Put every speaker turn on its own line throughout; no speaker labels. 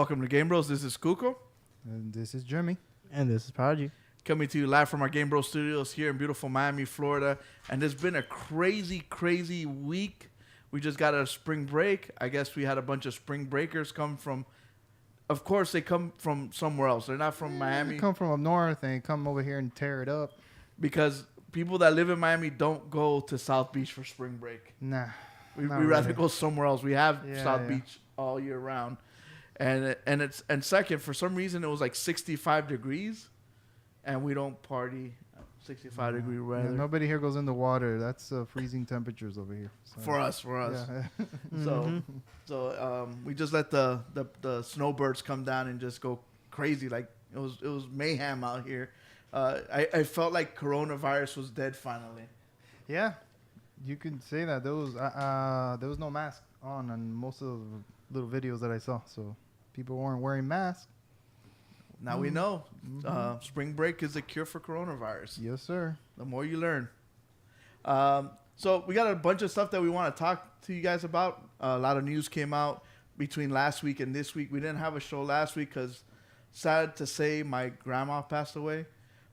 Welcome to Gamebros. This is Kuko.
And this is Jeremy.
And this is Prodigy.
Coming to you live from our Gamebros studios here in beautiful Miami, Florida. And it's been a crazy, crazy week. We just got a spring break. I guess we had a bunch of spring breakers come from, of course, they come from somewhere else. They're not from Miami.
They come from up north and come over here and tear it up.
Because people that live in Miami don't go to South Beach for spring break.
Nah.
We rather go somewhere else. We have South
yeah.
Beach all year round. And second, for some reason, it was like 65 degrees, and we don't party 65 degree weather.
Yeah, nobody here goes in the water. That's freezing temperatures over here. So.
For us. Yeah. So we just let the snowbirds come down and just go crazy. Like it was mayhem out here. I felt like coronavirus was dead finally.
Yeah, you can say that. There was no mask on most of the little videos that I saw, so people weren't wearing masks.
Now we know. Spring break is the cure for coronavirus.
Yes, sir.
The more you learn. So we got a bunch of stuff that we want to talk to you guys about. A lot of news came out between last week and this week. We didn't have a show last week because, sad to say, my grandma passed away.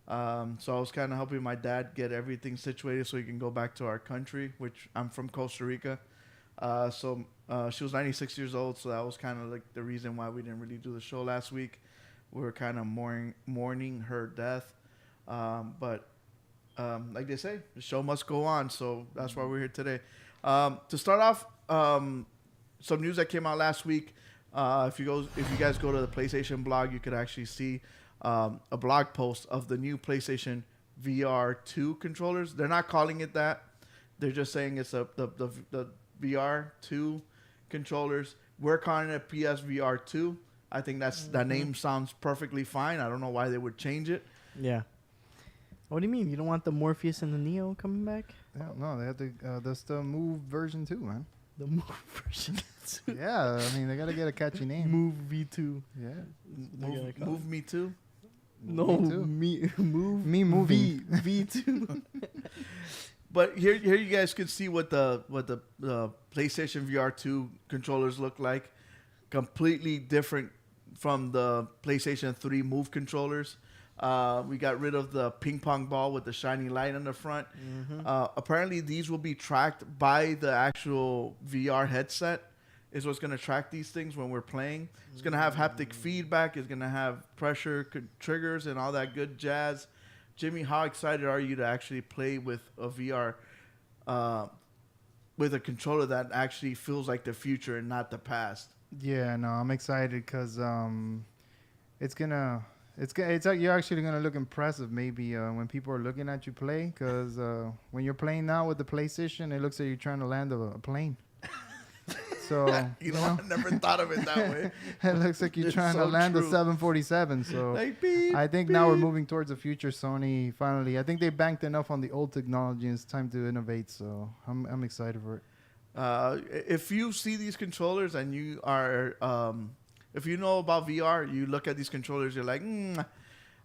So I was kind of helping my dad get everything situated so he can go back to our country, which I'm from Costa Rica. So she was 96 years old, so that was kind of like the reason why we didn't really do the show last week. We were kind of mourning her death. But like they say, the show must go on, so that's why we're here today. To start off, some news that came out last week. If you guys go to the PlayStation blog, you could actually see a blog post of the new PlayStation VR 2 controllers. They're not calling it that. They're just saying it's the VR 2 controllers. We're calling it PSVR 2. I think that name sounds perfectly fine. I don't know why they would change it.
Yeah. What do you mean? You don't want the Morpheus and the Neo coming back?
No, they have that's the Move version 2, man.
The Move version 2.
Yeah, I mean, they got to get a catchy name.
Move V2.
Yeah.
Move Me Too?
No, Move
Me moving.
V2.
But here you guys can see what the PlayStation VR 2 controllers look like. Completely different from the PlayStation 3 Move controllers. We got rid of the ping pong ball with the shiny light on the front. Apparently, these will be tracked by the actual VR headset. Is what's going to track these things when we're playing. It's going to have haptic feedback. It's going to have pressure triggers and all that good jazz. Jimmy, how excited are you to actually play with a VR, with a controller that actually feels like the future and not the past?
Yeah, no, I'm excited because you're actually gonna look impressive maybe when people are looking at you play. Because when you're playing now with the PlayStation, it looks like you're trying to land a plane. So
you know, I never thought of it that way.
It looks like you're trying to land a 747. So
like, beep,
I think
beep.
now we're moving towards the future. Sony finally, I think they banked enough on the old technology, and it's time to innovate. So I'm excited for it.
If you see these controllers and you are, if you know about VR, you look at these controllers, you're like,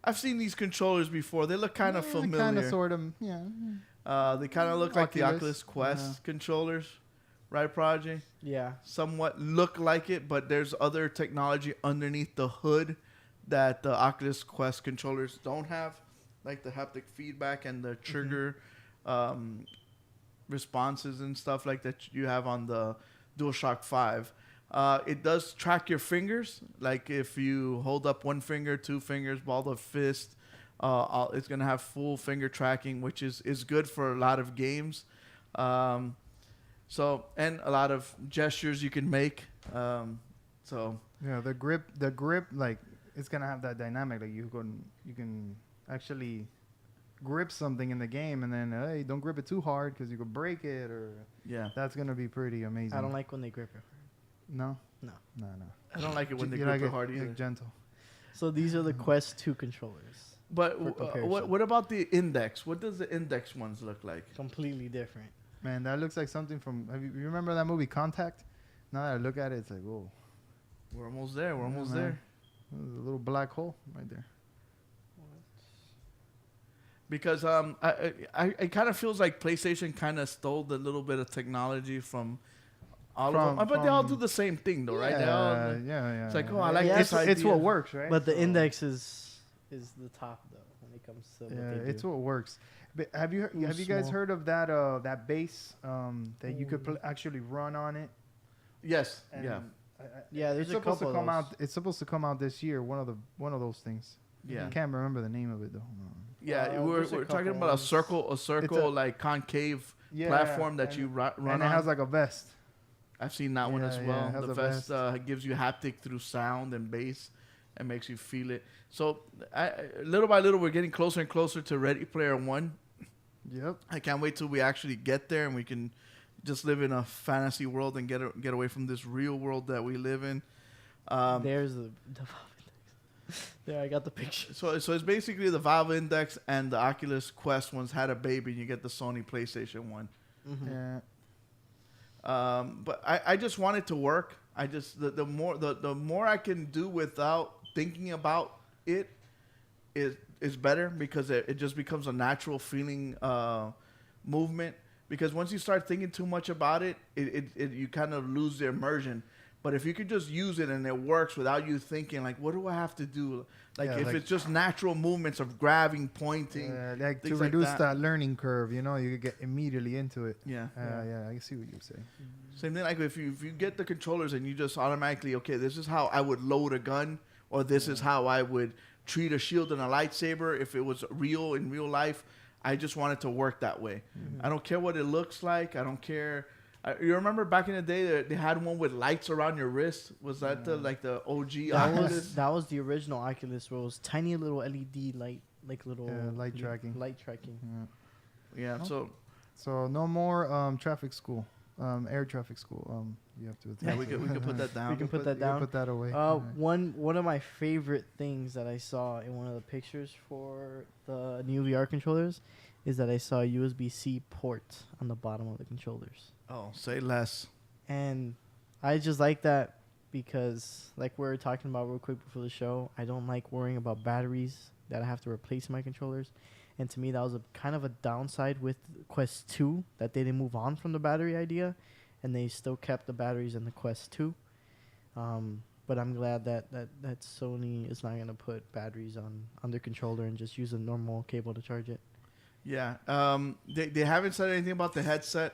I've seen these controllers before. They look kind of familiar.
Kind of, sort of, yeah.
They kind of look like the Oculus Quest controllers. Right, Prodigy?
Yeah.
Somewhat look like it, but there's other technology underneath the hood that the Oculus Quest controllers don't have, like the haptic feedback and the trigger responses and stuff like that you have on the DualShock 5. It does track your fingers. Like if you hold up one finger, two fingers, ball the fist, it's going to have full finger tracking, which is good for a lot of games. So, and a lot of gestures you can make. So
yeah, the grip, like it's gonna have that dynamic. Like you can actually grip something in the game, and then hey, don't grip it too hard because you could break it, or
Yeah.
that's gonna be pretty amazing.
I don't like when they grip it.
No.
No.
No.
I don't like it when they
You
grip
like
it hard
like
either.
gentle.
So these are the Quest 2 controllers.
But
For comparison.
what about the Index? What does the Index ones look like?
Completely different.
Man, that looks like something from. You remember that movie Contact? Now that I look at it, it's like, whoa.
We're almost there. We're
Yeah,
almost
man.
there.
There's a little black hole right there.
Because it kind of feels like PlayStation kind of stole the little bit of technology from all of them. But they all do the same thing, though, right? They all,
Yeah.
It's like, oh, I like
Yeah,
this
it's,
idea.
it's what works, right?
But the
So-
index is the top though when it comes to what
Yeah,
they
it's
do.
what works. But have you
Little
guys
small.
heard of that that base that you could actually run on it?
Yes.
And
Yeah.
Yeah, there's
it's
a
supposed to
couple of
come
those.
out. It's supposed to come out this year. One of those things.
Yeah.
I can't remember the name of it though.
Yeah,
There's
we're
a
talking
couple
about a
ones.
circle, like concave
Yeah,
platform that
and-
you run
And
on.
it has like a vest.
I've seen that one
Yeah,
as
yeah,
well.
it has
The
a
vest
vest.
gives you haptic through sound and bass and makes you feel it. So little by little, we're getting closer and closer to Ready Player One.
Yep.
I can't wait till we actually get there and we can just live in a fantasy world and get away from this real world that we live in.
There's the Valve index. There, I got the picture.
So it's basically the Valve Index and the Oculus Quest ones had a baby, and you get the Sony PlayStation One.
Mm-hmm.
Yeah.
But I just want it to work. I just the more I can do without thinking about it is better, because it just becomes a natural feeling movement. Because once you start thinking too much about it, you kind of lose the immersion. But if you could just use it and it works without you thinking, like, what do I have to do? Like,
Yeah,
if
like-
it's just natural movements of grabbing, pointing.
Like to
things like
reduce
that.
that learning curve, you know, you could get immediately into it.
Yeah.
Yeah, I see what you're saying.
Same thing, like if you get the controllers and you just automatically, okay, this is how I would load a gun, or this is how I would treat a shield and a lightsaber if it was real in real life. I just want it to work that way. I don't care what it looks like. I don't care. You remember back in the day they had one with lights around your wrist? Was that the OG Oculus?
That was the original Oculus, where it was tiny little LED light, like little
light tracking.
Light tracking.
Yeah.
Yeah. So
So no more traffic school, air traffic school. You have to.
yeah, we could put that down.
We can put that
You can
down.
put that away.
One of my favorite things that I saw in one of the pictures for the new VR controllers is that I saw a USB-C port on the bottom of the controllers.
Oh, say less.
And I just like that because, like we were talking about real quick before the show, I don't like worrying about batteries that I have to replace my controllers. And to me, that was a kind of a downside with Quest 2, that they didn't move on from the battery idea, and they still kept the batteries in the Quest 2. But I'm glad that Sony is not going to put batteries on their controller and just use a normal cable to charge it.
Yeah. They haven't said anything about the headset.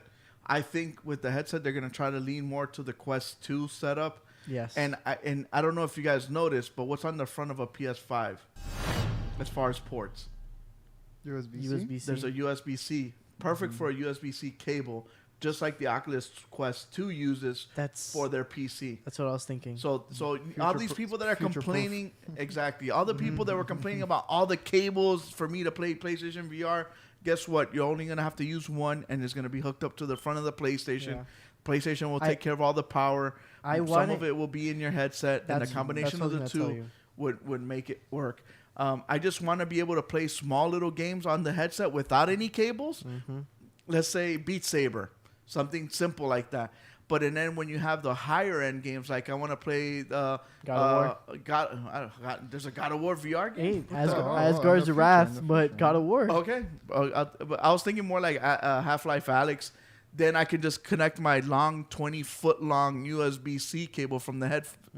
I think with the headset, they're going to try to lean more to the Quest 2 setup.
Yes.
And I don't know if you guys noticed, but what's on the front of a PS5 as far as ports?
USB-C.
USB-C.
There's a USB-C. Perfect for a USB-C cable, just like the Oculus Quest 2 uses
That's
for their PC.
That's what I was thinking.
So all these people that are
future-proof.
complaining, exactly, all the people that were complaining about all the cables for me to play PlayStation VR, guess what? You're only going to have to use one, and it's going to be hooked up to the front of the PlayStation.
Yeah.
PlayStation will take care of all the power. Some of it will be in your headset, and the combination of the two would make it work. I just want to be able to play small little games on the headset without any cables. Let's say Beat Saber, something simple like that. But and then when you have the higher end games, like I want to play the
God
there's a God of War VR game.
Hey,
in
Asgard's
the
Wrath,
future,
but God of War.
Okay, but I was thinking more like Half-Life Alyx. Then I can just connect my long 20-foot long USB-C cable from the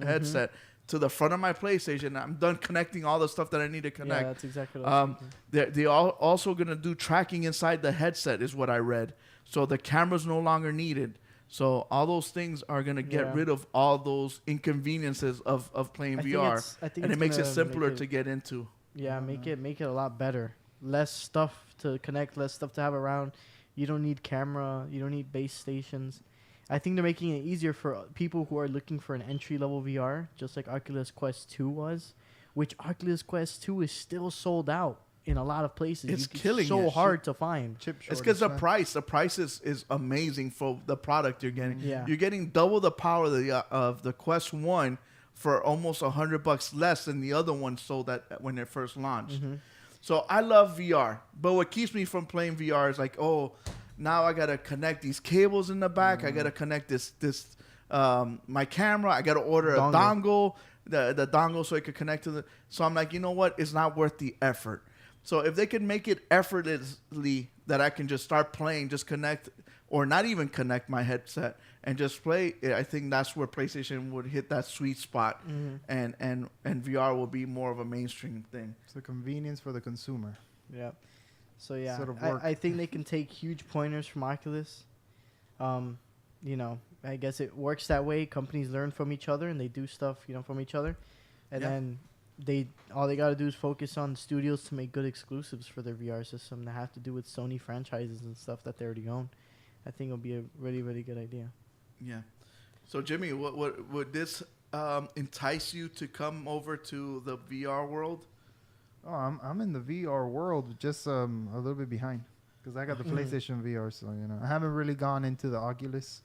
headset to the front of my PlayStation. I'm done connecting all the stuff that I need to connect.
Yeah, that's exactly what I was thinking.
They are also going to do tracking inside the headset, is what I read. So the camera's no longer needed. So all those things are going to get rid of all those inconveniences of playing VR. And it makes it simpler to get into.
Yeah, make it a lot better. Less stuff to connect, less stuff to have around. You don't need camera. You don't need base stations. I think they're making it easier for people who are looking for an entry-level VR, just like Oculus Quest 2 was, which Oculus Quest 2 is still sold out. in a lot of places.
It's killing
so
it.
hard to find.
Chip
It's
shortage,
because the
man.
price is amazing for the product you're getting.
Yeah.
You're getting double the power of the Quest 1 for almost $100 less than the other one sold at when it first launched.
Mm-hmm.
So I love VR, but what keeps me from playing VR is like, oh, now I gotta connect these cables in the back. I gotta connect this my camera. I gotta order a dongle, the dongle so it could connect to the. So I'm like, you know what? It's not worth the effort. So if they could make it effortlessly that I can just start playing, just connect or not even connect my headset and just play, I think that's where PlayStation would hit that sweet spot, and VR will be more of a mainstream thing.
It's the convenience for the consumer.
Yeah. So yeah,
Sort of work.
I think they can take huge pointers from Oculus. You know, I guess it works that way. Companies learn from each other and they do stuff, you know, from each other, and then all they gotta do is focus on studios to make good exclusives for their VR system that have to do with Sony franchises and stuff that they already own. I think it'll be a really, really good idea.
Yeah. So Jimmy, what would this entice you to come over to the VR world?
Oh, I'm in the VR world, just a little bit behind, because I got the PlayStation VR, so I haven't really gone into the Oculus.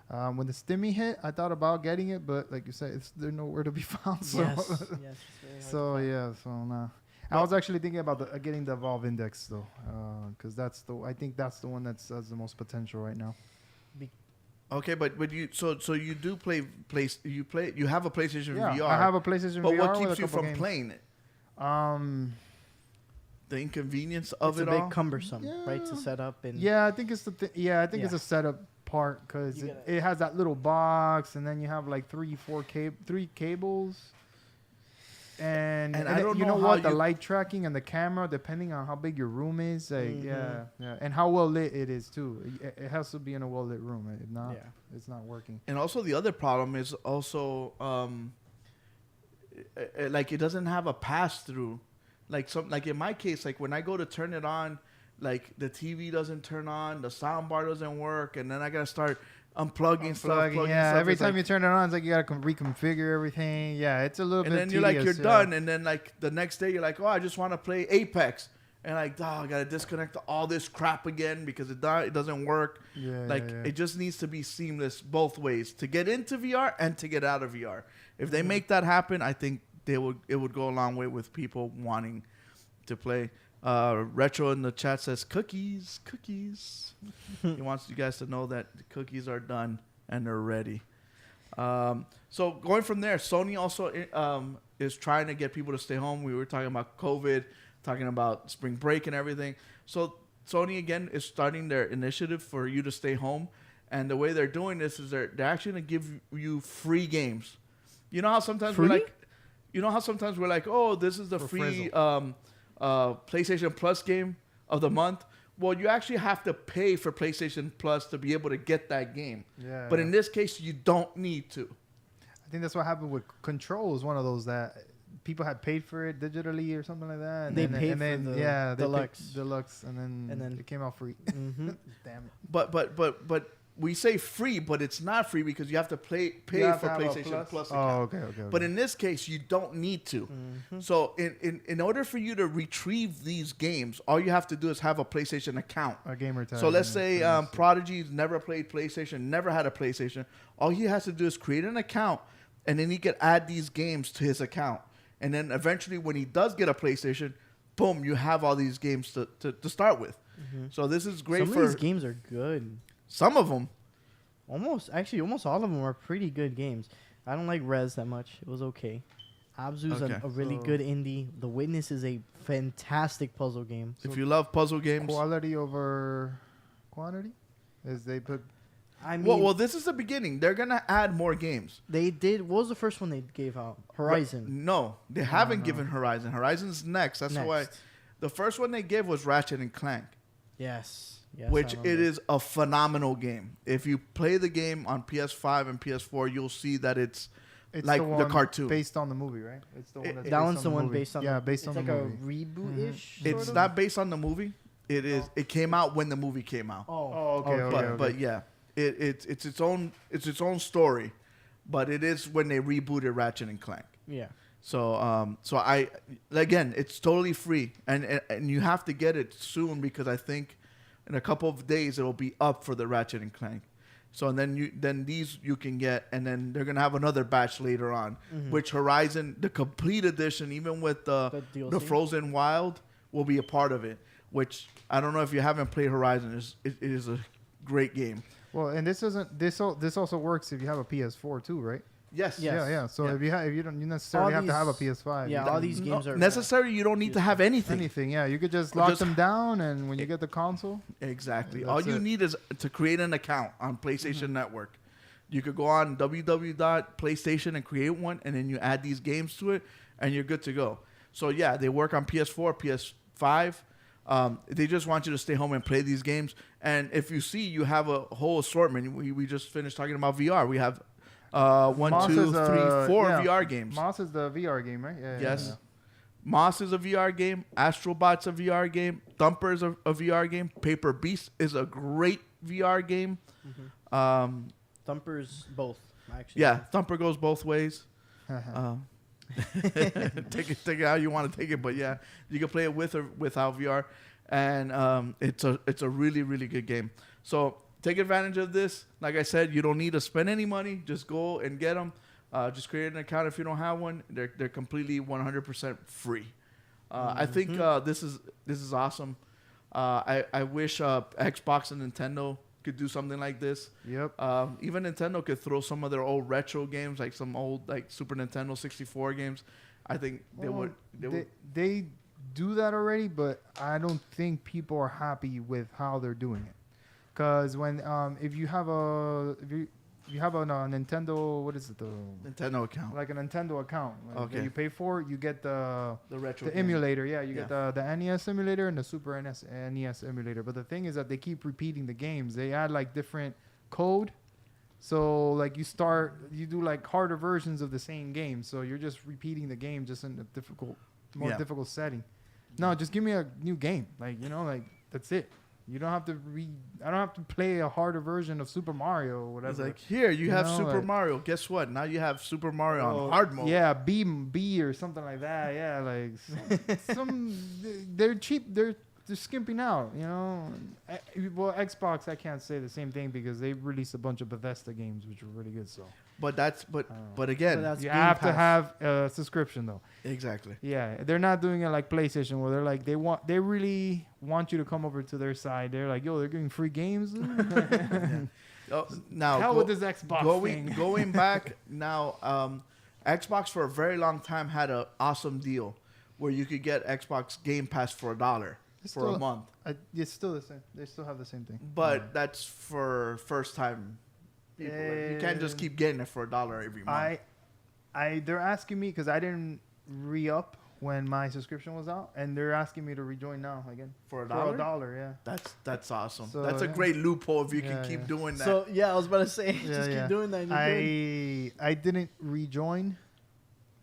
When the Stimmy hit, I thought about getting it, but like you said, they're nowhere to be found. So,
Yes. Yes. It's very hard to
so
find.
yeah, so nah. I was actually thinking about getting the Valve Index though, because I think that's the one that has the most potential right now.
Okay, but you you do you have a PlayStation
Yeah,
VR.
I have a PlayStation
but
VR.
what
with a
keeps you
couple
from
games.
playing it? The inconvenience of
It's
it
a bit
all.
cumbersome, right, to set up and
Yeah, I think it's I think it's
Yeah.
a setup part, because
You
it has that little box, and then you have like three cables. And
I
then
don't
you
know
know
how
what, the
you-
light tracking and the camera, depending on how big your room is, like
Mhm.
yeah, and how well lit it is too. It has to be in a well lit room. If not,
Yeah.
it's not working.
And also the other problem is also like it doesn't have a pass through. Like in my case, like when I go to turn it on, like the TV doesn't turn on, the sound bar doesn't work, and then I gotta start unplugging stuff. Plugging
yeah.
stuff.
Every
It's
time
like-
you turn it on, it's like you gotta reconfigure everything. Yeah, it's a little
and
bit.
then you're like you're
tedious,
done, and then like the next day you're like, oh, I just want to play Apex, and like, oh, I gotta disconnect all this crap again because it doesn't work.
Yeah,
Like
yeah.
it just needs to be seamless both ways to get into VR and to get out of VR. If they make that happen, I think it would go a long way with people wanting to play. Retro in the chat says cookies. He wants you guys to know that the cookies are done and they're ready. So going from there, Sony also is trying to get people to stay home. We were talking about COVID, talking about spring break and everything. So Sony again is starting their initiative for you to stay home, and the way they're doing this is they're actually going to give you free games. You know how sometimes
Free?
we're like, oh, this is the
For
free PlayStation Plus game of the month. Well, you actually have to pay for PlayStation Plus to be able to get that game.
Yeah,
But
yeah.
in this case, you don't need to.
I think that's what happened with Control. Is one of those that people had paid for it digitally or something like that. And
They
then,
paid
and then,
for the
yeah, they paid
deluxe.
and then it came out free.
hmm
Damn it.
But we say free, but it's not free because you have to pay
You have
for
to have a
PlayStation Plus account.
Oh, okay.
But in this case, you don't need to.
Mm-hmm.
So in order for you to retrieve these games, all you have to do is have a PlayStation account.
A gamer tag.
So let's
yeah,
say
pretty much.
Prodigy's never played PlayStation, never had a PlayStation. All he has to do is create an account, and then he can add these games to his account. And then eventually, when he does get a PlayStation, boom, you have all these games to start with. So this is great
Some
for
of these games are good.
some of them.
Almost all of them are pretty good games. I don't like Rez that much. It was okay. Abzu's
Okay.
a really
So-
good indie. The Witness is a fantastic puzzle game.
If you love puzzle games,
Quality over quantity, as they put.
I mean,
well, this is the beginning. They're gonna add more games.
they did. What was the first one they gave out? Horizon.
No, they haven't
no.
given Horizon. Horizon's next. That's why
Next.
the first one they gave was Ratchet and Clank.
Yes. Yes.
Which
I
it
remember.
is a phenomenal game. If you play the game on PS5 and PS4, you'll see that it's
It's
like
the,
the
one
cartoon.
based on the movie, right? It's the one
It-
that's
That
based
one's
on
the one
movie.
based on.
Yeah,
the,
based on
it's
the
like
movie.
a reboot-ish.
it's
sort of?
not based on the movie. It is. It came out when the movie came out.
Oh, okay,
but but yeah, it's its own story, but it is when they rebooted Ratchet and Clank.
Yeah.
So I again, it's totally free, and you have to get it soon because I think in a couple of days it'll be up for the Ratchet and Clank. So and then these you can get, and then they're gonna have another batch later on, which Horizon, the complete edition, even with the Frozen Wild, will be a part of it. Which I don't know if you haven't played Horizon, it is a great game.
Well, and this also works if you have a PS4 too, right?
Yes.
Yeah. So if you don't necessarily have to have a PS5.
Yeah, all these games are
necessary. You don't need to have anything.
Yeah. You could just lock them down, and when you get the console,
exactly. All you need is to create an account on PlayStation Network. You could go on www.playstation and create one, and then you add these games to it, and you're good to go. So yeah, they work on PS4, PS5. They just want you to stay home and play these games. And if you see, you have a whole assortment. We just finished talking about VR. We have 4 VR games.
Moss is the VR game, right?
Yes. Yeah. Moss is a VR game. Astrobot's a VR game. Thumper is a VR game. Paper Beast is a great VR game.
Thumper's both, actually.
Yeah, Thumper goes both ways. Take it how you want to take it, but yeah, you can play it with or without VR, and it's a really, really good game. So take advantage of this. Like I said, you don't need to spend any money. Just go and get them. Just create an account if you don't have one. They're completely 100% free. I think this is awesome. I wish Xbox and Nintendo could do something like this.
Yep.
Even Nintendo could throw some of their old retro games, like some old like Super Nintendo 64 games. I think they would.
They do that already, but I don't think people are happy with how they're doing it. Because when if you have a Nintendo, what is it, the
Nintendo account,
like a Nintendo account,
okay,
that you pay for, you get the
retro
emulator. Yeah, you get the NES emulator and the Super NES emulator. But the thing is that they keep repeating the games. They add like different code, so like you do like harder versions of the same game. So you're just repeating the game just in a more difficult setting. No, just give me a new game. Like that's it. You don't have to I don't have to play a harder version of Super Mario or whatever.
It's like, here, you have Super Mario. Guess what? Now you have Super Mario on hard mode.
Yeah, B or something like that. Yeah, like they're cheap. They're skimping out, Well, Xbox, I can't say the same thing because they released a bunch of Bethesda games which were really good. So,
but again,
you have to have a subscription though.
Exactly.
Yeah, they're not doing it like PlayStation where they're like they really want you to come over to their side. They're like, yo, they're giving free games.
Now
hell with this Xbox thing.
Going back now, Xbox for a very long time had an awesome deal where you could get Xbox Game Pass for $1 for a month.
It's still the same. They still have the same thing.
But that's for first time people. You can't just keep getting it for $1 every month.
They're asking me because I didn't re-up when my subscription was out, and they're asking me to rejoin now again
for $1.
For $1, yeah.
That's awesome.
So,
that's a great loophole if you can keep doing that.
So I was about to say, keep doing that.
I didn't rejoin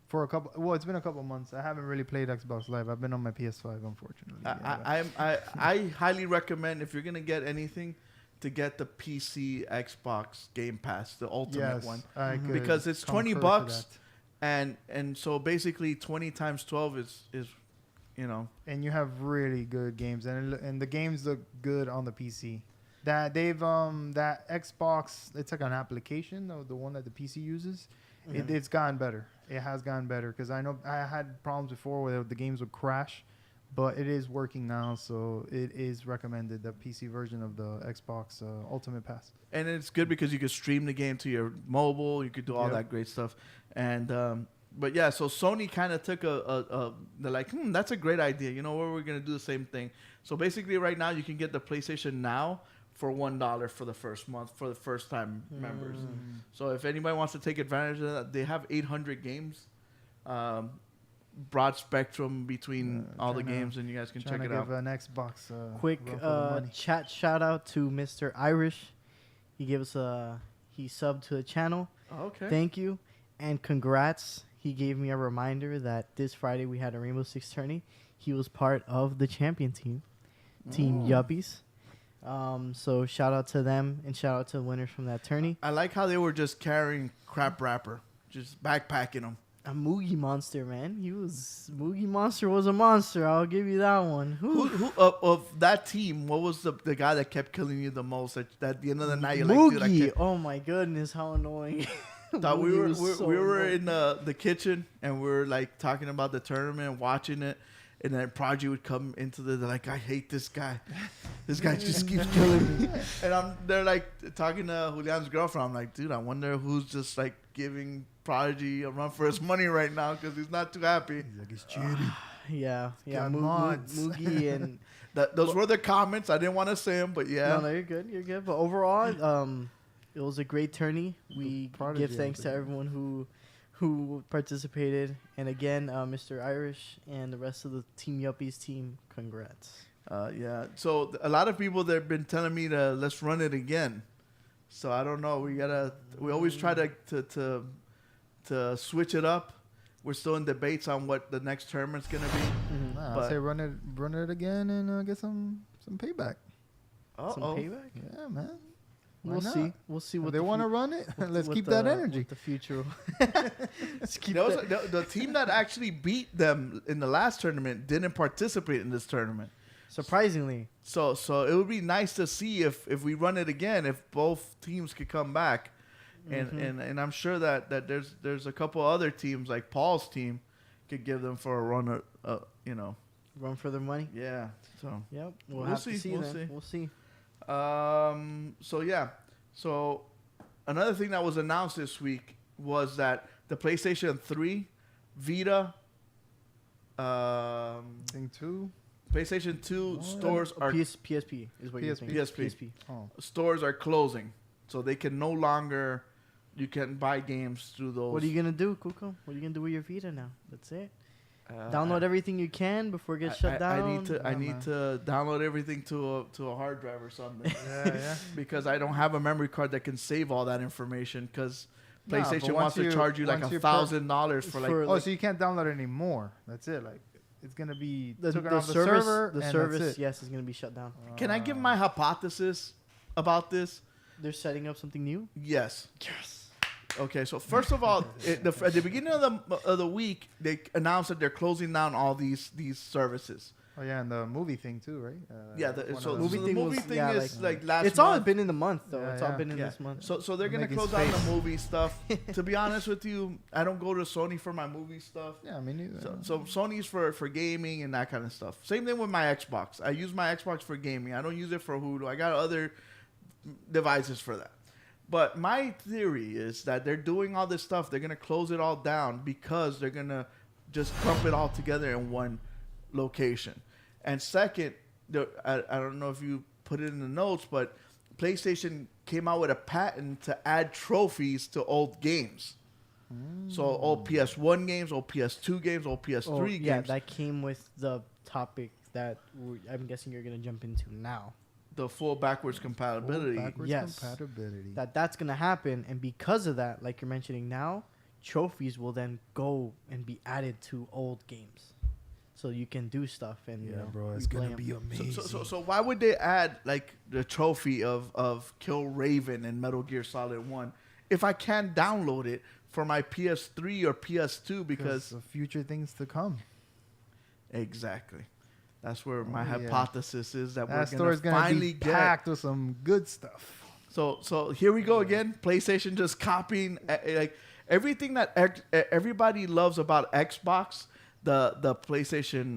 for a couple. Well, it's been a couple months. I haven't really played Xbox Live. I've been on my PS5, unfortunately.
I highly recommend if you're gonna get anything, to get the PC Xbox Game Pass, the ultimate one, because it's $20, and so basically 20 times 12 is.
And you have really good games, and the games look good on the PC. That that Xbox, it's like an application, the one that the PC uses. Mm-hmm. It's gotten better. It has gotten better because I know I had problems before where the games would crash, but it is working now. So it is recommended, the PC version of the Xbox Ultimate Pass. And
it's good because you could stream the game to your mobile. You could do all that great stuff. And but yeah, so Sony kind of took they're like, that's a great idea. We're gonna do the same thing. So basically, right now you can get the PlayStation Now for $1 for the first month for the first time members. So if anybody wants to take advantage of that, they have 800 games, broad spectrum between all the games, and you guys can check it out.
Give an Xbox
quick chat shout out to Mr. Irish. He gave us he subbed to the channel.
Okay.
Thank you and congrats. He gave me a reminder that this Friday we had a Rainbow Six tourney. He was part of the champion team, Team Yuppies. So shout out to them and shout out to the winners from that tourney.
I like how they were just carrying crap wrapper, just backpacking them.
A Moogie Monster, man. Moogie Monster was a monster. I'll give you that one.
Who of that team? What was the guy that kept killing you the most? At the end of the night, you're like, dude, I
Moogie.
can't.
Oh my goodness, how annoying.
Thought we
Moogie
were
was so
we were
annoying.
in the kitchen and we are like talking about the tournament, watching it, and then Prodigy would come into they're like, I hate this guy. This guy just keeps killing me. And they're like talking to Julian's girlfriend. I'm like, dude, I wonder who's just like giving Prodigy a run for his money right now because he's not too happy.
He's like, it's cheating.
Yeah.
Got mods.
Moogie and
Those were the comments. I didn't want to say them, but yeah.
no, you're good. You're good. But overall, it was a great tourney. We
Prodigy
give thanks to everyone who participated, and again, Mr. Irish and the rest of the Team Yuppies team. Congrats.
Yeah. So a lot of people they've been telling me to let's run it again. So I don't know. We always try to switch it up. We're still in debates on what the next tournament's gonna be.
Nah,
But-
I'd say run it again and get some payback.
Some payback.
Yeah, man. Why
We'll
not?
see. We'll see
If
what
they want to run it. Let's keep that energy.
What the future. Let's keep
There was
that.
the team that actually beat them in the last tournament didn't participate in this tournament.
Surprisingly,
So it would be nice to see if we run it again, if both teams could come back, and I'm sure that there's a couple other teams like Paul's team could give them for a run,
run for their money.
yeah. So
Yep. We'll
We'll
have
see,
to see.
we'll
Then.
see.
We'll see.
So yeah, so another thing that was announced this week was that the PlayStation 3, Vita,
Thing two.
PlayStation 2
What?
stores are
PSP is what you're
PSP.
thinking.
PSP.
Oh,
stores are closing, so they can no longer. You can buy games through those.
What are you gonna do, Kuko? What are you gonna do with your Vita now? That's it.
Uh,
Download everything you can before it gets shut down.
I
Yeah,
need
man.
to download everything to a hard drive or something
yeah.
because I don't have a memory card that can save all that information. Because
Nah, but
PlayStation
once
wants to
you-
charge you like
once you
$1,000 for like.
For-
Oh, so you can't download it anymore. That's it. Like it's gonna be
the
taken off the
service.
server.
The
and
service,
that's it.
yes, is gonna be shut down.
Can I give my hypothesis about this?
They're setting up something new.
Yes.
Yes.
Okay, so first of all, at the beginning of the week, they announced that they're closing down all these services.
Oh yeah, and the movie thing too, right?
Yeah,
one of
so
them.
movie
the
thing
movie
was-
thing
yeah,
is
like-
like last
It's all
month.
been in the month though.
Yeah,
It's all
yeah.
been in
Yeah.
this month.
So they're gonna
Making
close down the
space.
movie stuff. To be honest with you, I don't go to Sony for my movie stuff.
Yeah, I mean, neither.
So Sony's for gaming and that kind of stuff. Same thing with my Xbox. I use my Xbox for gaming. I don't use it for Hulu. I got other devices for that. But my theory is that they're doing all this stuff. They're gonna close it all down because they're gonna just clump it all together in one location. And second, I don't know if you put it in the notes, but PlayStation came out with a patent to add trophies to old games. So old PS1 games, old PS2 games, old PS3
Oh,
games.
yeah, that came with the topic that I'm guessing you're gonna jump into now.
The full backwards compatibility.
Backwards
Yes.
compatibility.
That's gonna happen, and because of that, like you're mentioning now, trophies will then go and be added to old games, so you can do stuff and
yeah, bro, it's
replay
gonna
'em.
be amazing.
So why would they add like the trophy of Kill Raven in Metal Gear Solid 1 if I can't download it for my PS3 or PS2 because
of future things to come.
exactly. That's where my
Oh, yeah.
hypothesis is that
That
we're
store's
gonna
gonna
finally
be
get.
packed with some good stuff.
So here we go again. PlayStation just copying like everything that everybody loves about Xbox. The PlayStation,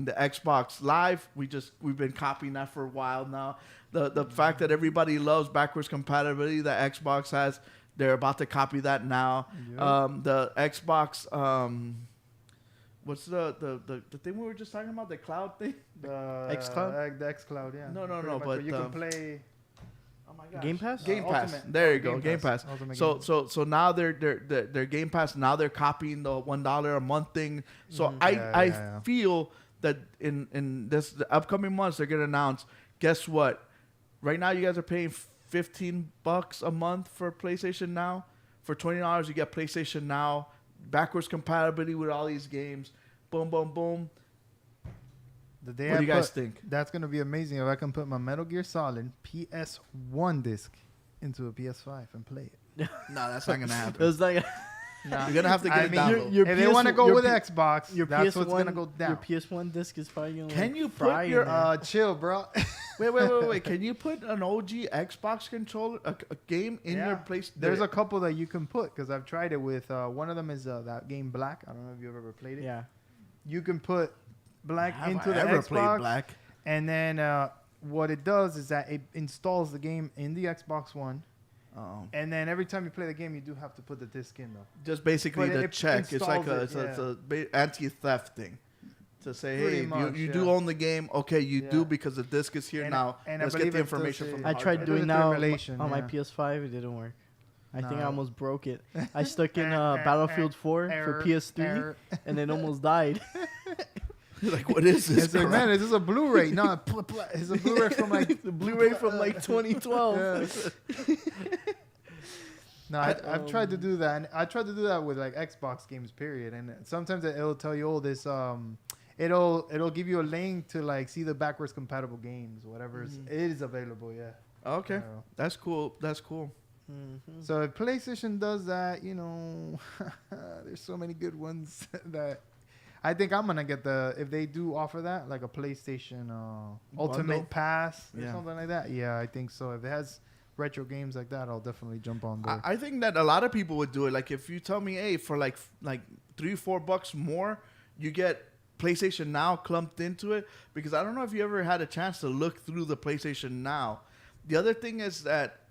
the Xbox Live. We've been copying that for a while now. The fact that everybody loves backwards compatibility that Xbox has, they're about to copy that now.
Yep.
The Xbox. What's the thing we were just talking about? The cloud thing.
The
xCloud?
The XCloud, yeah.
No,
Pretty
no,
much
but,
where you can play.
Oh my gosh.
Game Pass?
Game Pass.
Ultimate.
There you
Oh,
go. Game Pass.
Ultimate
So
Game
so now they're Game Pass. Now they're copying the $1 a month thing. So I
Yeah.
feel that in the upcoming months they're gonna announce. Guess what? Right now you guys are paying $15 a month for PlayStation Now. For $20 you get PlayStation Now, backwards compatibility with all these games. Boom, boom, boom.
The day
What do you
I
guys
put-
think?
That's gonna be amazing if I can put my Metal Gear Solid PS1 disc into a PS5 and play it.
No, that's not gonna
It
happen.
was like
Nah.
You're gonna have to get
I
it
mean,
download.
your
if they
PS
want to go
your
with
P-
Xbox,
Your
that's
PS1,
what's gonna go down.
Your PS1 disc is probably gonna
Can
like
you
fry
put
in
your
there.
Chill, bro.
wait? Can you put an OG Xbox controller, a game in your place?
There's a couple that you can put because I've tried it with. One of them is that game Black. I don't know if you've ever played it.
Yeah.
You can put Black
Have
into
I
the
ever played
Xbox,
Black?
and then what it does is that it installs the game in the Xbox One,
Oh.
and then every time you play the game, you do have to put the disc in though.
Just basically
But
the
it
check. It's like
installs
it's
it,
a anti-theft thing. To say,
Pretty
hey,
much,
you do
yeah.
own the game. Okay, you do
Yeah.
because the disc is here
And-
now.
and I
Let's get
believe
the
it does
information
say-
from the
I
hard
tried
drive.
doing
It
that
does
on,
emulation,
on my
yeah.
PS5. It didn't work. I think I
No.
almost broke it. I stuck in Battlefield 4
Error,
for PS3,
error.
and it almost died.
Like, what is this?
It's like,
crap?
man, is this a Blu-ray? No, it's a Blu-ray from like
the Blu-ray from like 2012.
Yeah. No, I've tried to do that. And I tried to do that with like Xbox games, period. And sometimes it'll tell you, oh, this it'll give you a link to like see the backwards compatible games, whatever is available. Yeah.
Okay,
So-
that's cool. That's cool.
Mhm.
So if PlayStation does that, there's so many good ones that I think I'm gonna get if they do offer that, like a PlayStation Ultimate
Bundle?
Pass or
Yeah.
something like that. Yeah, I think so. If it has retro games like that, I'll definitely jump on there.
I think that a lot of people would do it. Like, if you tell me, hey, for like $3-4 more, you get PlayStation Now clumped into it. Because I don't know if you ever had a chance to look through the PlayStation Now. The other thing is that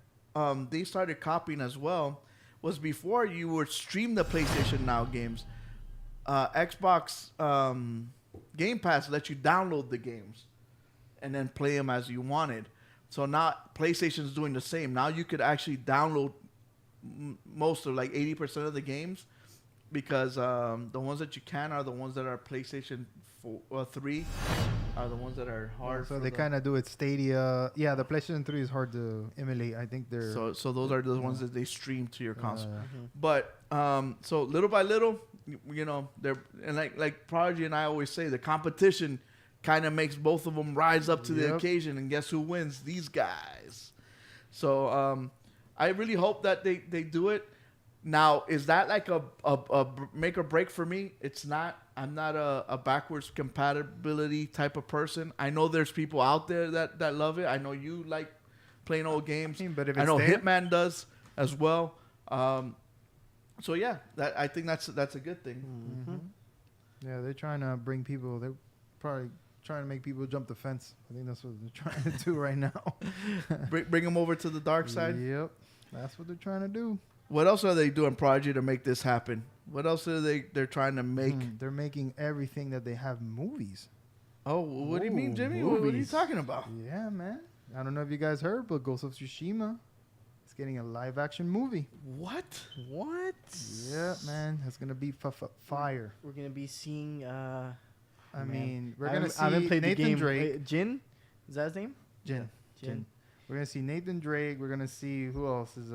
they started copying as well. Was before you would stream the PlayStation Now games. Xbox Game Pass let you download the games and then play them as you wanted. So now PlayStation's doing the same. Now you could actually download most of like 80% of the games because the ones that you can are the ones that are PlayStation 3 are the ones that are hard.
So
for
they
the-
kind of do it Stadia. Yeah, the PlayStation 3 is hard to emulate. I think they're.
So those are the ones that they stream to your console.
Mhm.
But so little by little, they're and like Prodigy and I always say, the competition kind of makes both of them rise up to the
Yep.
occasion, and guess who wins? These guys. So I really hope that they do it. Now, is that like a make or break for me? It's not. I'm not a backwards compatibility type of person. I know there's people out there that love it. I know you like playing old games.
But if
I
it's
know
there,
Hitman does as well. So yeah, I think that's a good thing.
Mhm.
yeah, they're trying to bring people. They're probably trying to make people jump the fence. I think that's what they're trying to do right now.
Bring them over to the dark side.
Yep, that's what they're trying to do.
What else are they doing, Prodigy, to make this happen? What else are they're trying to make?
They're making everything that they have movies.
Oh, what do you mean,
Ooh,
Jimmy? What are you
movies.
talking about?
Yeah, man. I don't know if you guys heard, but Ghost of Tsushima is getting a live action movie.
What?
What?
Yeah, man. It's gonna be fire.
We're gonna be seeing.
I
Man.
mean, we're
I
gonna
haven't- I haven't
see
played
Nathan
the game.
Drake.
Wait, Jin? Is that his name?
Jin.
Jin.
We're gonna see Nathan Drake. We're gonna see who else is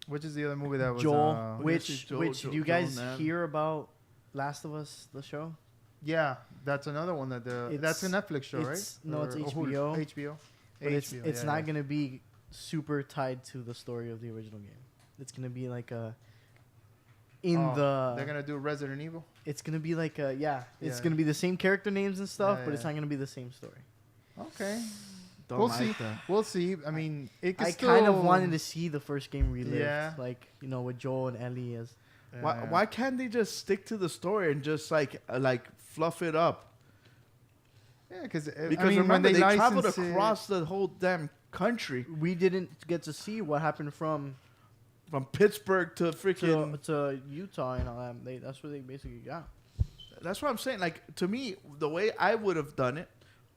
which is the other movie that was
Joel.
We're gonna
Which?
see Joel-
Which?
Joel-
Do you guys
Joel Nam.
hear about Last of Us, the show?
yeah, that's another one that's a Netflix show, right?
No, it's
Or
HBO.
HBO.
But it's
yeah,
not
yeah.
gonna be super tied to the story of the original game. It's gonna be like a.
They're gonna do Resident Evil.
It's gonna be like a It's
Yeah.
gonna be the same character names and stuff,
Yeah,
but it's
yeah.
not gonna be the same story.
Okay,
Don't
we'll
like
see.
that.
We'll see. I mean, it could
I
still,
kind of wanted to see the first game relived,
Yeah.
like with Joel and Ellie as.
Why can't they just stick to the story and just like fluff it up?
Yeah, because
Because remember, they traveled across the whole damn country
We didn't get to see what happened from
from Pittsburgh to freaking.
to Utah and all that. That's where they basically got.
That's what I'm saying. Like, to me, the way I would have done it,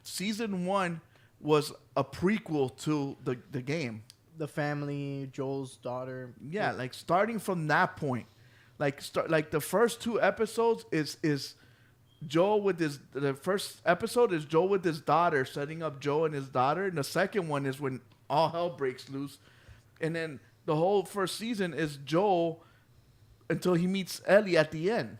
season 1 was a prequel to the game.
The family, Joel's daughter.
Yeah, like starting from that point, like the first 2 episodes is Joel with the first episode is Joel with his daughter, setting up Joe and his daughter, and the second one is when all hell breaks loose, and then the whole first season is Joel until he meets Ellie at the end,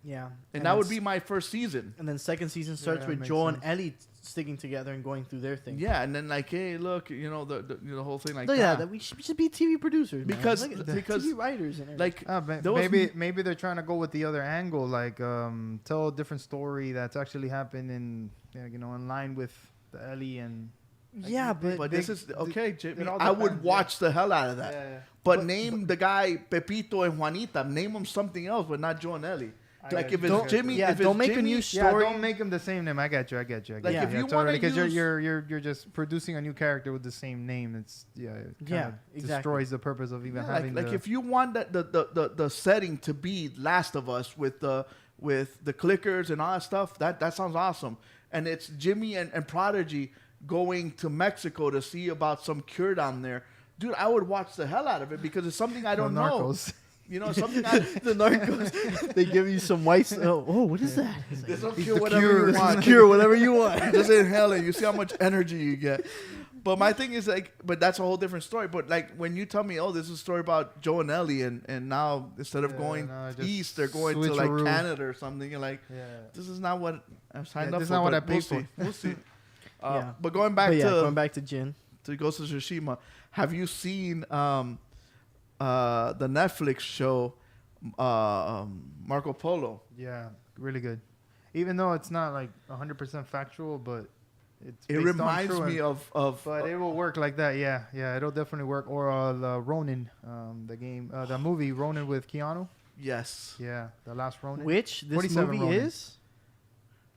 Yeah,
and that would be my first season.
And then second season starts
Yeah,
with
makes
Joel
sense.
and Ellie sticking together and going through their thing.
Yeah, and then like, hey, look, the whole thing like
Look
that.
at that. We should be TV producers, man.
Because-
Look at that.
because,
TV writers and everything.
Like, there was
maybe they're trying to go with the other angle, like tell a different story that's actually happened in in line with the Ellie and.
yeah,
but this is okay, Jimmy.
it all
I would
depends,
watch the hell out of that.
Yeah, yeah.
But name the guy Pepito and Juanita. Name them something else, but not Joe and Ellie. Like if it's Jimmy,
yeah,
if it's
don't make a
Jimmy,
new
Yeah,
story.
don't make them the same name. I get you.
Like,
yeah,
if you
totally,
wanna
because
use-
you're just producing a new character with the same name. It's it kinda
exactly.
destroys the purpose of even
Yeah,
having
like
the,
if you want that the setting to be Last of Us with the clickers and all that stuff, that sounds awesome. And it's Jimmy and Prodigy going to Mexico to see about some cure down there. Dude, I would watch the hell out of it because it's something I don't know.
Narcos.
Something I
The Narcos. They give you some white. What is that? It's
This
like,
will
He's
cure
the
whatever
cure.
you want.
cure whatever you want.
Just inhale it. You see how much energy you get. But my thing is like, but that's a whole different story. But like when you tell me, oh, this is a story about Joe and Ellie, and now instead of
Yeah,
going
no, just
east, they're going to like
switcheroo.
Canada or something. You're like,
Yeah.
this is not what I signed
Yeah,
up
this is
for.
not what
but
I paid
we'll
for.
see. We'll see.
Yeah.
But going back
going back to Jin.
to Ghost of Tsushima, have you seen the Netflix show Marco Polo?
Yeah, really good. Even though it's not like 100% factual, but it's
It
based on
reminds
true
me
and-
of
But it will work like that. Yeah, it'll definitely work. Or the Ronin, the game, the movie Ronin with Keanu.
yes,
Yeah, the last Ronin.
Which this
47
movie
Ronin.
is.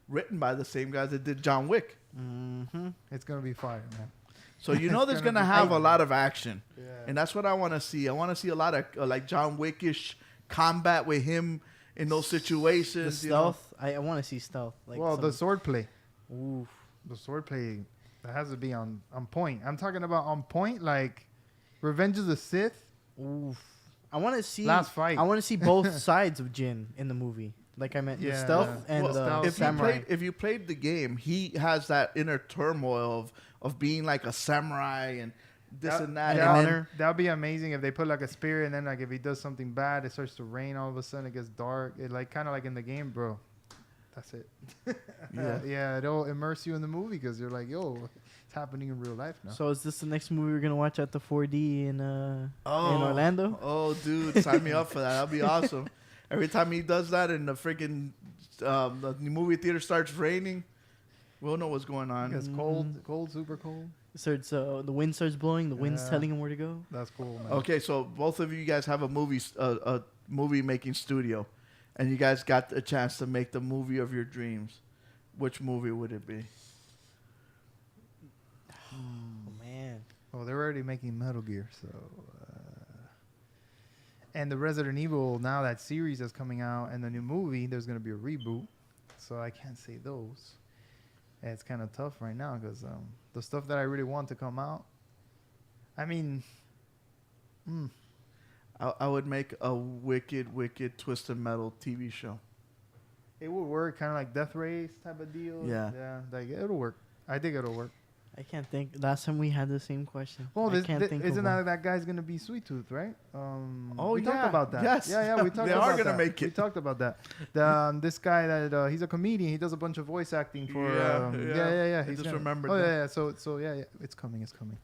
written by the same guys that did John Wick.
Mm-hmm.
It's gonna be fire, man.
So there's
It's
gonna
gonna be
have a
fire.
lot of action.
Yeah.
And that's what I want to see. I want to see a lot of like John Wickish combat with him in those
The
situations.
stealth. I want to see stealth. Like
Well, the swordplay,
oof.
the swordplay, that has to be on point. I'm talking about on point, like Revenge of the Sith.
Oof. I want to see.
Last fight.
I want to see both sides of Jin in the movie. Like I meant, the
Yeah.
stealth
Yeah.
and
Well,
the
if
samurai.
you played the game, he has that inner turmoil of being like a samurai and this and that.
yeah.
And then,
honor.
That'd be amazing if they put like a spirit, and then like if he does something bad, it starts to rain. All of a sudden, it gets dark. It like kind of like in the game, bro. That's it.
Yeah.
Yeah, it'll immerse you in the movie because you're like, yo, it's happening in real life now.
So is this the next movie we're gonna watch at the 4D in Orlando?
Oh, dude, sign me up for that. That'd be awesome. Every time he does that and the freaking the movie theater starts raining, we'll know what's going on.
It's cold, super cold.
Starts the wind starts blowing. The wind's
Yeah.
telling him where to go.
That's cool, man.
Okay, so both of you guys have a movie making studio, and you guys got a chance to make the movie of your dreams. Which movie would it be?
Oh man.
Well, they're already making Metal Gear, so. And the Resident Evil, now that series that's coming out, and the new movie, there's going to be a reboot. So I can't say those. And it's kind of tough right now because the stuff that I really want to come out. I mean,
I would make a wicked Twisted Metal TV show.
it would work kind of like Death Race type of deal.
Yeah.
Yeah, like it'll work. I think it'll work.
I can't think. Last time we had the same question.
Well,
I can't think.
isn't
of one.
that guy's gonna be Sweet Tooth, right?
Oh,
we talked
yeah.
about that.
Yes.
Yeah, we talked
They
about
are gonna
that.
make
We
it.
talked about that. This guy that he's a comedian. He does a bunch of voice acting for.
Yeah. I
He's
just
gonna-
remembered
Oh
that.
yeah. So yeah, it's coming. It's coming.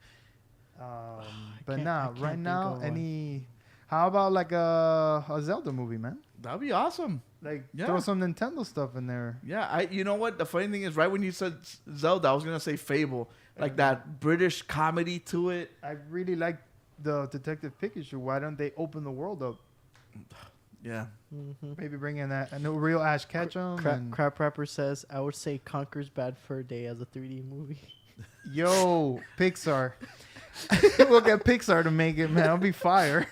But
can't- I
now,
can't
right
think
now,
of one.
how about like a Zelda movie, man?
That'd be awesome.
Like
Yeah.
throw some Nintendo stuff in there.
Yeah, you know what? The funny thing is, right when you said Zelda, I was gonna say Fable, like that British comedy to it.
I really like the Detective Pikachu. Why don't they open the world up?
Yeah,
Mhm.
Maybe bring in a new real Ash Ketchum. and-
Crap Rapper says, I would say Conker's Bad Fur Day as a 3D movie.
Yo, Pixar. We'll get Pixar to make it, man. It'll be fire.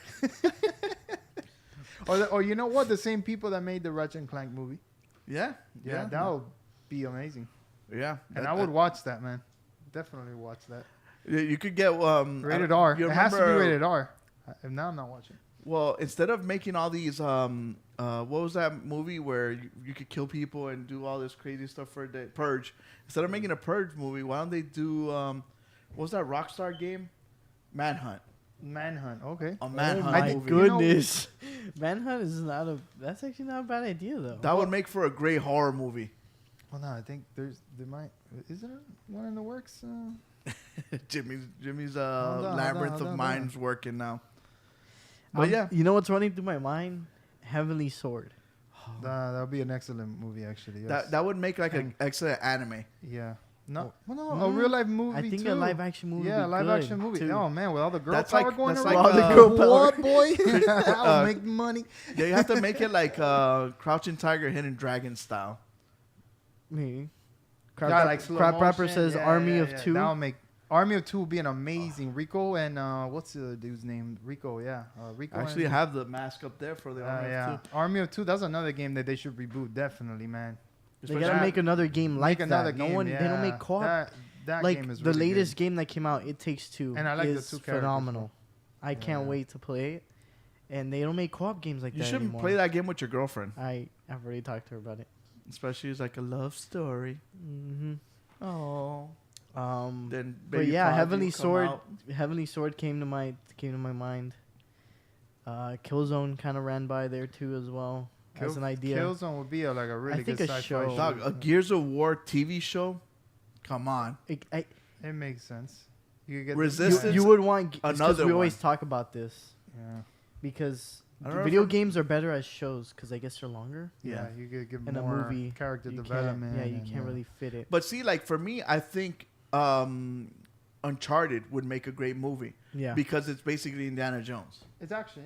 or you know what? The same people that made the Ratchet and Clank movie.
yeah,
Yeah, that would be amazing.
yeah.
And I would watch that, man. Definitely watch that.
You could get
Rated R.
you
It has to be
remember-
rated R. And now I'm not watching.
Well, instead of making all these, what was that movie where you could kill people and do all this crazy stuff for a day? Purge. Instead of making a Purge movie, why don't they do, what was that Rockstar game? Manhunt.
Manhunt. Okay.
A Manhunt
My
movie.
goodness. Manhunt is not a. That's actually not a bad idea though.
That would make for a great horror movie.
Well, no, I think there might isn't there one in the works.
Jimmy's
Hold on,
labyrinth
hold
of
on.
minds working now. But yeah,
You know what's running through my mind? Heavenly Sword.
That would be an excellent movie, actually. Yes.
that would make like an excellent anime.
Yeah. No, well, no, a
Mm,
real life movie.
I think
too.
a live action movie.
Yeah,
would be
live
good,
action movie.
too.
Oh man, with all the girl
That's
power
like-
going
that's
around.
like,
All the girl power.
What, boy? I'll make money.
Yeah, you have to make it like Crouching Tiger, Hidden Dragon style.
Me.
Yeah, like slow
Crap Rapper
motion.
says
Yeah,
Army
yeah,
of
yeah.
Two.
That'll make Army of Two would be an amazing. Rico and what's the dude's name? Rico, yeah. Rico.
I actually
and,
have the mask up there for the Army
yeah.
of Two.
Army of Two. That's another game that they should reboot. Definitely, man.
They
Especially-
gotta make another game like
Make another
that.
game.
No one.
Yeah.
They don't make co-op.
That
Like
game is
the
really
latest
good.
game that came out, It Takes Two,
And I like the
is
two characters,
phenomenal. I can't
Yeah.
wait to play it. And they don't make co-op games like
You
that
shouldn't
anymore.
play that game with your girlfriend,
I've already talked to her about it.
especially as like a love story.
Mm-hmm.
Oh. Then,
But
Baby
yeah,
Prodigy
Heavenly
will come
Sword.
out.
Heavenly Sword came to my mind. Killzone kind of ran by there too as well as an idea.
Killzone would be like a really
think
good
a
sci-fi
show-
Dog, a Gears of War TV show. Come on.
I,
It makes sense. You could get
Resistance.
you would want because
Another
we always
one.
talk about this
Yeah.
because
I don't know
video
if
games are better as shows because I guess they're longer.
Yeah,
Yeah.
you could give
In a
more
movie,
character
You
development.
can't, yeah, you
and,
can't really fit it.
But see, like for me, I think Uncharted would make a great movie
Yeah,
because it's basically Indiana Jones.
It's actually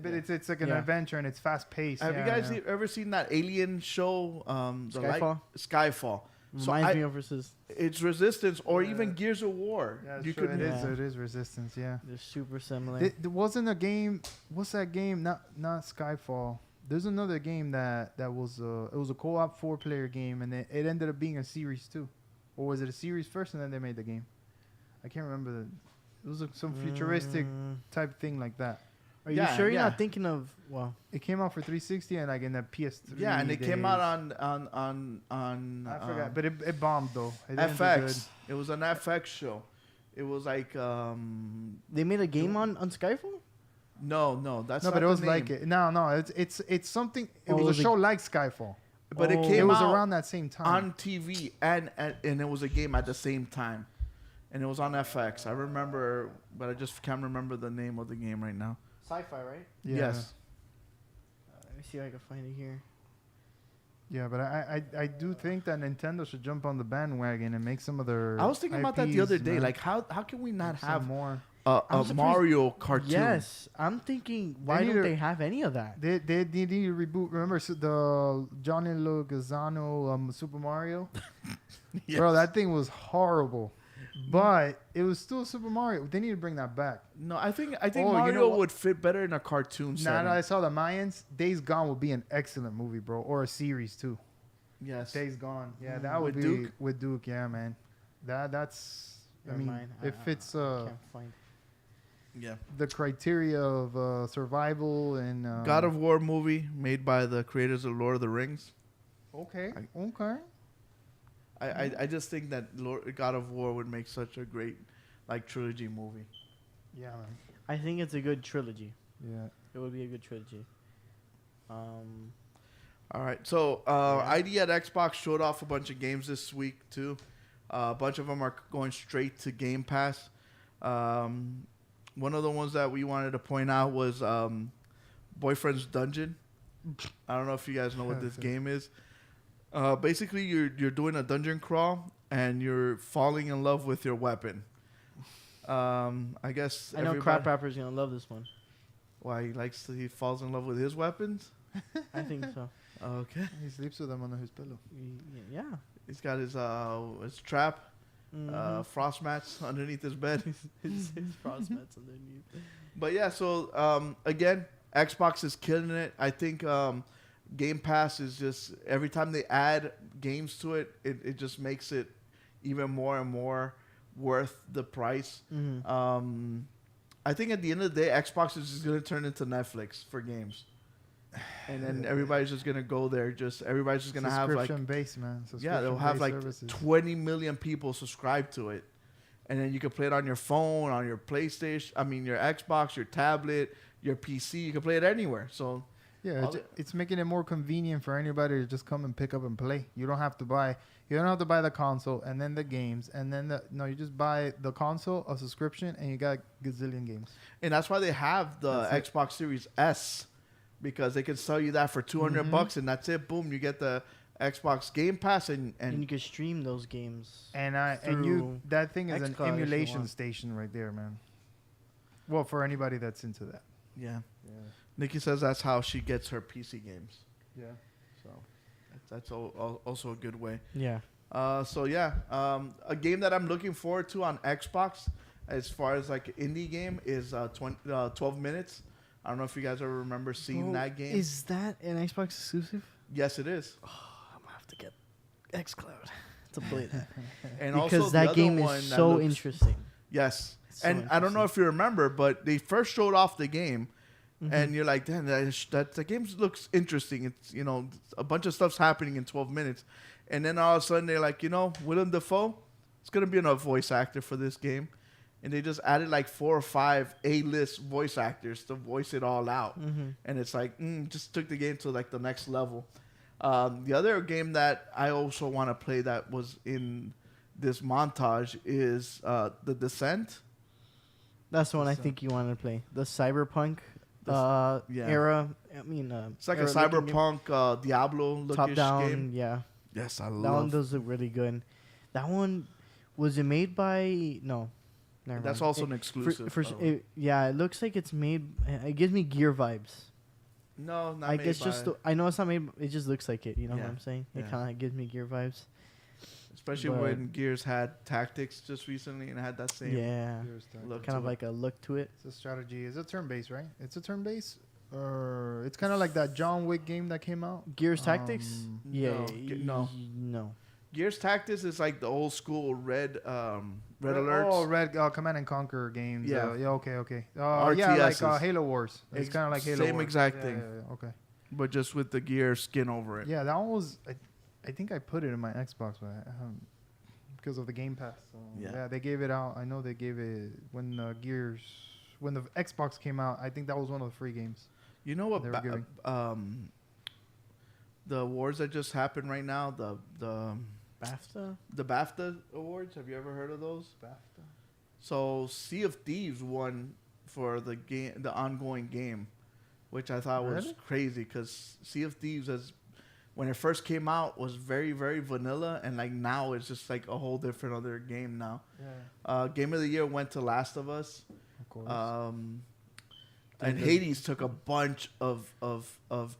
but it's like an
Yeah.
adventure and it's fast paced.
Have you guys ever seen that Alien show?
Skyfall
Skyfall. So
reminds me of versus.
it's Resistance or
Yeah.
even Gears of War.
Yeah,
You
sure,
could
Yeah.
it is Resistance. Yeah.
They're super similar.
There wasn't a game. What's that game? Not Skyfall. There's another game that was it was a co-op 4-player game and it ended up being a series too, or was it a series first and then they made the game? I can't remember. It was some futuristic type thing like that.
Are you
Yeah,
sure you're
yeah.
not thinking of? Well,
It came out for 360 and like in the PS3.
Yeah, and it came out
days.
on
I forgot, but it bombed though. It didn't do
FX. It was an FX show. It was like
they made a game on Skyfall.
no, that's
No,
not
but it
the
was
name.
like it. No, it's something. It
Oh,
was
it was
a show like Skyfall.
But it
Oh.
came
It was
out
around that same time.
on TV and it was a game at the same time, and it was on FX. I remember, but I just can't remember the name of the game right now.
Sci-fi, right?
Yeah.
Yes.
Let me see if I can find it here.
Yeah, but I do think that Nintendo should jump on the bandwagon and make some of their.
I was thinking about that the
IPs,
other day.
man.
Like, how can we not
Some
have
more.
a
I'm surprised-
Mario cartoon?
Yes, I'm thinking. Why
need
don't
to-
they have any of that?
They need to reboot. Remember the Johnny Logazano Super Mario?
Yes.
Bro, that thing was horrible. But it was still Super Mario. They need to bring that back.
No, I think
Oh, you know
Mario
what?
would fit better in a cartoon
Now
setting.
that I saw the Mayans, Days Gone would be an excellent movie, bro, or a series too.
Yes.
Days Gone, yeah, that would
With
be
Duke?
with Duke, yeah, man. That's, I
Never
mean,
mind.
it fits
Can't find.
Yeah.
the criteria of survival and
God of War movie made by the creators of Lord of the Rings.
Okay, okay.
I just think that God of War would make such a great like trilogy movie.
Yeah, man.
I think it's a good trilogy.
Yeah.
It would be a good trilogy.
All right, so ID at Xbox showed off a bunch of games this week too. A bunch of them are going straight to Game Pass. One of the ones that we wanted to point out was Boyfriend's Dungeon. I don't know if you guys know what this game is. Basically, you're doing a dungeon crawl and you're falling in love with your weapon. I guess
I know Crap Rapper's gonna love this one.
Why he falls in love with his weapons.
I think so.
Okay,
He sleeps with them under his pillow.
Yeah.
he's got his trap.
Mhm.
Frost mats underneath his bed.
his frost mats underneath.
But yeah, so again, Xbox is killing it. I think Game Pass is just every time they add games to it, it just makes it even more and more worth the price.
Mhm.
I think at the end of the day, Xbox is just gonna turn into Netflix for games, and then everybody's just gonna go there. Everybody's just gonna have like
subscription based, man.
yeah, they'll have like
services.
20 million people subscribed to it. And then you can play it on your phone, on your PlayStation, your Xbox, your tablet, your PC. You can play it anywhere. So
Yeah, it's making it more convenient for anybody to just come and pick up and play. You don't have to buy the console and then the games and then you just buy the console, a subscription, and you got gazillion games.
And that's why they have the Xbox Series S, because they can sell you that for $200 and that's it. Boom, you get the Xbox Game Pass and
you can stream those games.
That thing is an emulation station right there, man. Well, for anybody that's into that.
Yeah. Nikki says that's how she gets her PC games.
Yeah.
So that's also a good way.
Yeah.
A game that I'm looking forward to on Xbox, as far as like an indie game, is 12 Minutes. I don't know if you guys ever remember seeing that game.
Is that an Xbox exclusive?
Yes, it is.
Oh, I'm gonna have to get xCloud to play that.
And
because
also
that game is so interesting.
Yes.
So
and I don't know if you remember, but they first showed off the game, and you're like, damn, the game looks interesting. It's, a bunch of stuff's happening in 12 minutes. And then all of a sudden they're like, Willem Dafoe, it's going to be a voice actor for this game. And they just added like 4 or 5 A-list voice actors to voice it all out. And it's like, just took the game to like the next level. The other game that I also want to play that was in this montage is The Descent.
That's the one I think you wanted to play. The cyberpunk era. I mean,
it's like a cyberpunk Diablo-lookish
top-down
game.
Yeah.
Yes, I
that
love.
That one does look really good. That one, was it made by? No, never
That's
mind.
also an exclusive.
It looks like it's made. It gives me Gear vibes.
No, not
I
made
guess
by...
just. I know it's not made. It just looks like it. You know what I'm saying? It kind of gives me Gear vibes.
Especially when Gears had Tactics just recently and had that same
look, kind of like a look to it.
It's a strategy. It's a turn-based, right? It's a turn-based. It's kind of like that John Wick game that came out.
Gears Tactics?
No. Gears Tactics is like the old school Red Alerts.
Command and Conquer games.
Yeah.
Okay.
RTSs.
Like Halo Wars. It's kind of like Halo Wars.
Same exact thing.
Yeah, okay.
But just with the gear skin over it.
Yeah, that one was... I think I put it in my Xbox, but because of the Game Pass. So they gave it out. I know they gave it when the Xbox came out. I think that was one of the free games.
You know what? The awards that just happened right now, the BAFTA awards. Have you ever heard of those?
BAFTA.
So Sea of Thieves won for the ongoing game, which I thought was crazy because Sea of Thieves when it first came out was very, very vanilla, and like now it's just like a whole different other game now. Yeah. Game of the year went to Last of Us.
Of course.
And Hades took a bunch of